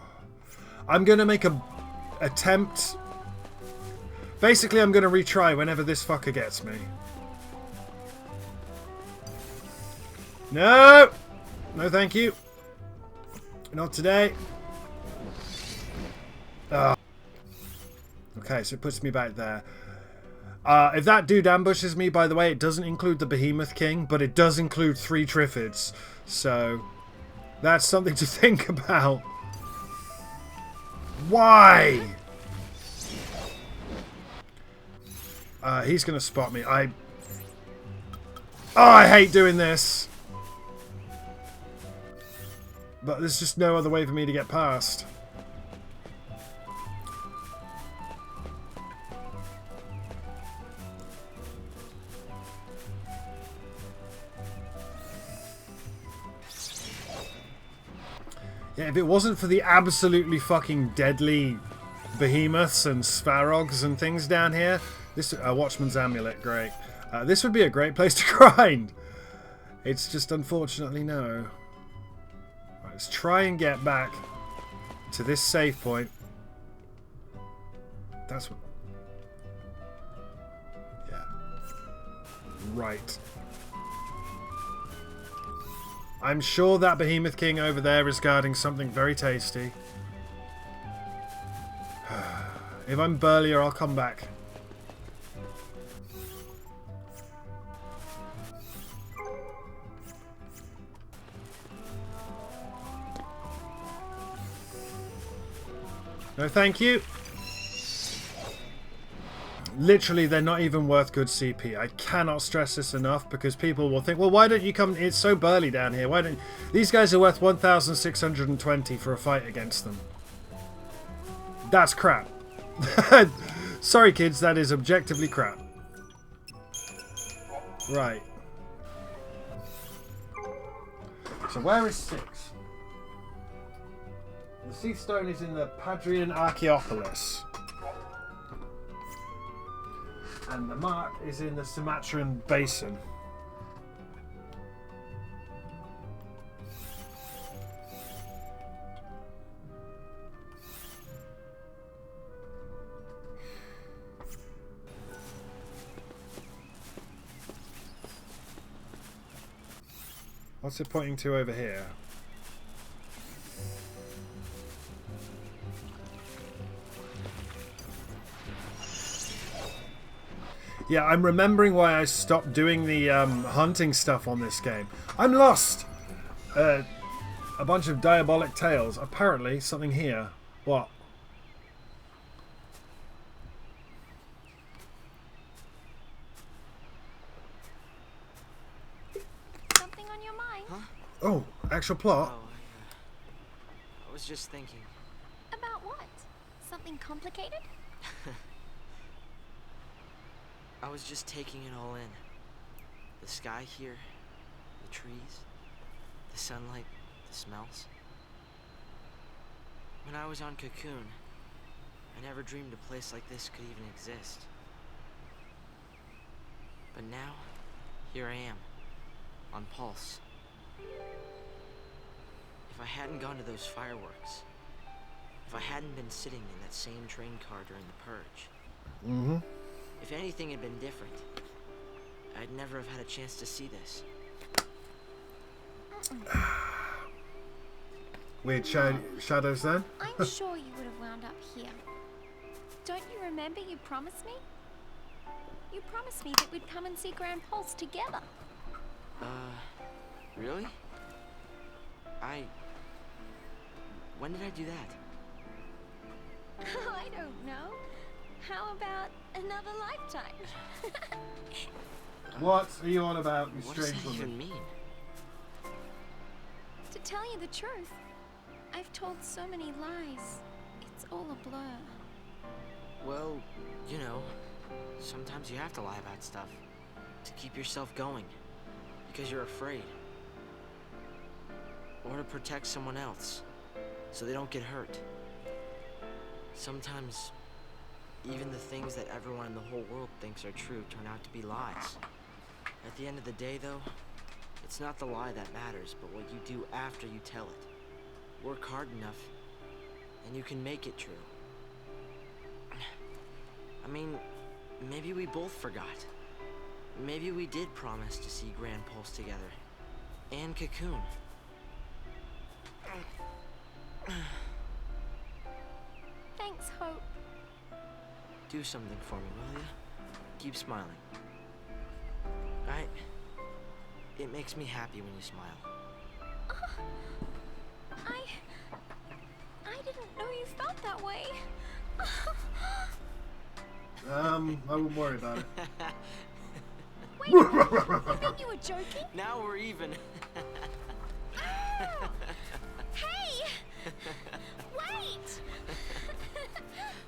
I'm going to make a attempt. Basically, I'm going to retry whenever this fucker gets me. No! No, thank you. Not today. Okay, so it puts me back there. If that dude ambushes me, by the way, it doesn't include the Behemoth King, but it does include 3 Triffids. So, that's something to think about. Why? He's going to spot me. Oh, I hate doing this. But there's just no other way for me to get past. Yeah, if it wasn't for the absolutely fucking deadly behemoths and Svarogs and things down here, this Watchman's Amulet, great. This would be a great place to grind. It's just unfortunately no. Right, let's try and get back to this save point. That's what... Yeah. Right. I'm sure that Behemoth King over there is guarding something very tasty. If I'm burlier, I'll come back. No, thank you. Literally, they're not even worth good CP. I cannot stress this enough because people will think, well, why don't you come... It's so burly down here. Why don't... These guys are worth 1,620 for a fight against them. That's crap. Sorry, kids. That is objectively crap. Right. So where is 6? The Sea Stone is in the Pedrean Archaeopolis. And the mark is in the Sumatran Basin. What's it pointing to over here? Yeah, I'm remembering why I stopped doing the hunting stuff on this game. I'm lost! A bunch of diabolic tales. Apparently, something here. What? Something on your mind? Huh? Oh, actual plot? Oh, I was just thinking. About what? Something complicated? I was just taking it all in. The sky here, the trees, the sunlight, the smells. When I was on Cocoon, I never dreamed a place like this could even exist. But now, here I am, on Pulse. If I hadn't gone to those fireworks, if I hadn't been sitting in that same train car during the purge, if anything had been different, I'd never have had a chance to see this. Weird shadows then? I'm sure you would have wound up here. Don't you remember you promised me? You promised me that we'd come and see Grand Pulse together. Really? When did I do that? I don't know. How about another lifetime. What are you on about, you What does strange that even woman? mean? To tell you the truth, I've told so many lies. It's all a blur. Well, you know, sometimes you have to lie about stuff to keep yourself going because you're afraid. Or to protect someone else so they don't get hurt. Sometimes even the things that everyone in the whole world thinks are true turn out to be lies. At the end of the day, though, it's not the lie that matters, but what you do after you tell it. Work hard enough, and you can make it true. I mean, maybe we both forgot. Maybe we did promise to see Grand Pulse together. And Cocoon. Thanks, Hope. Do something for me, will ya? Keep smiling. Right? It makes me happy when you smile. I didn't know you felt that way. I wouldn't worry about it. Wait, you mean you were joking? Now we're even. Ah! Hey! Wait!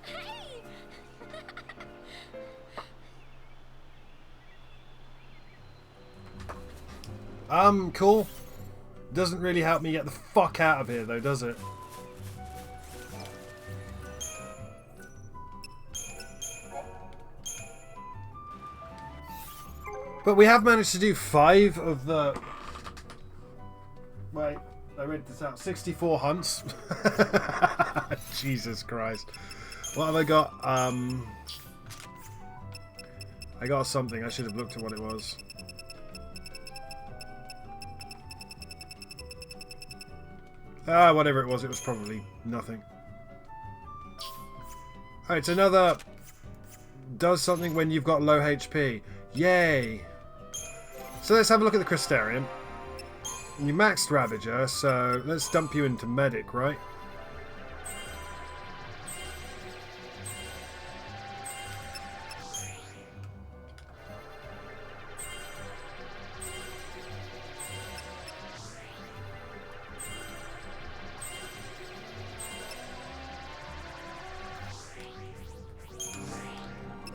Hey! Cool. Doesn't really help me get the fuck out of here, though, does it? But we have managed to do 5 of the... Wait, I read this out. 64 hunts. Jesus Christ. What have I got? I got something. I should have looked at what it was. Whatever it was probably nothing. Alright, it's another... Does something when you've got low HP. Yay! So let's have a look at the Crystarium. You maxed Ravager, so let's dump you into Medic, right?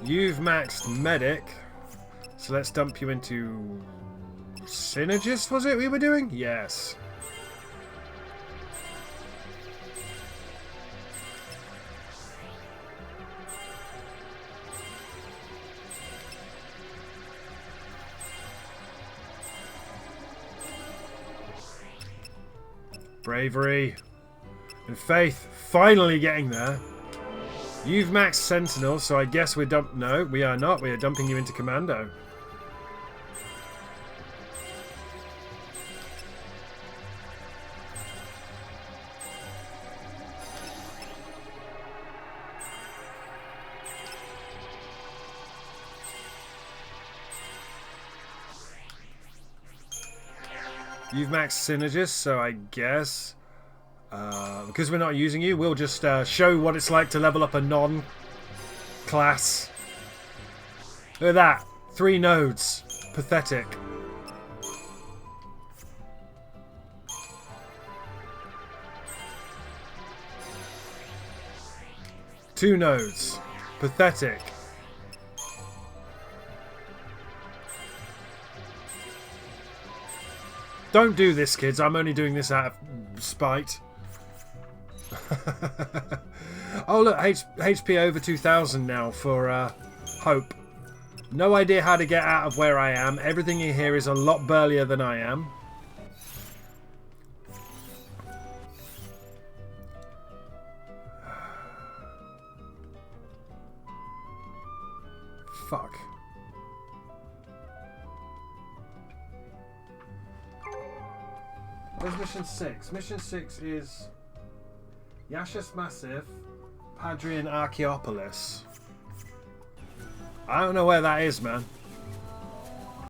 You've maxed Medic, so let's dump you into Synergist, was it we were doing? Yes. Bravery and faith, finally getting there. You've maxed Sentinel, so I guess we're No, we are not. We are dumping you into Commando. You've maxed Synergist, so I guess... because we're not using you, we'll just show what it's like to level up a non-class. Look at that. 3 nodes. Pathetic. Two nodes. Pathetic. Don't do this, kids. I'm only doing this out of spite. Oh, look. HP over 2,000 now for Hope. No idea how to get out of where I am. Everything in here is a lot burlier than I am. Fuck. Where's mission 6? Mission 6 is Yashas Massif, Padrian Archaeopolis. I don't know where that is, man.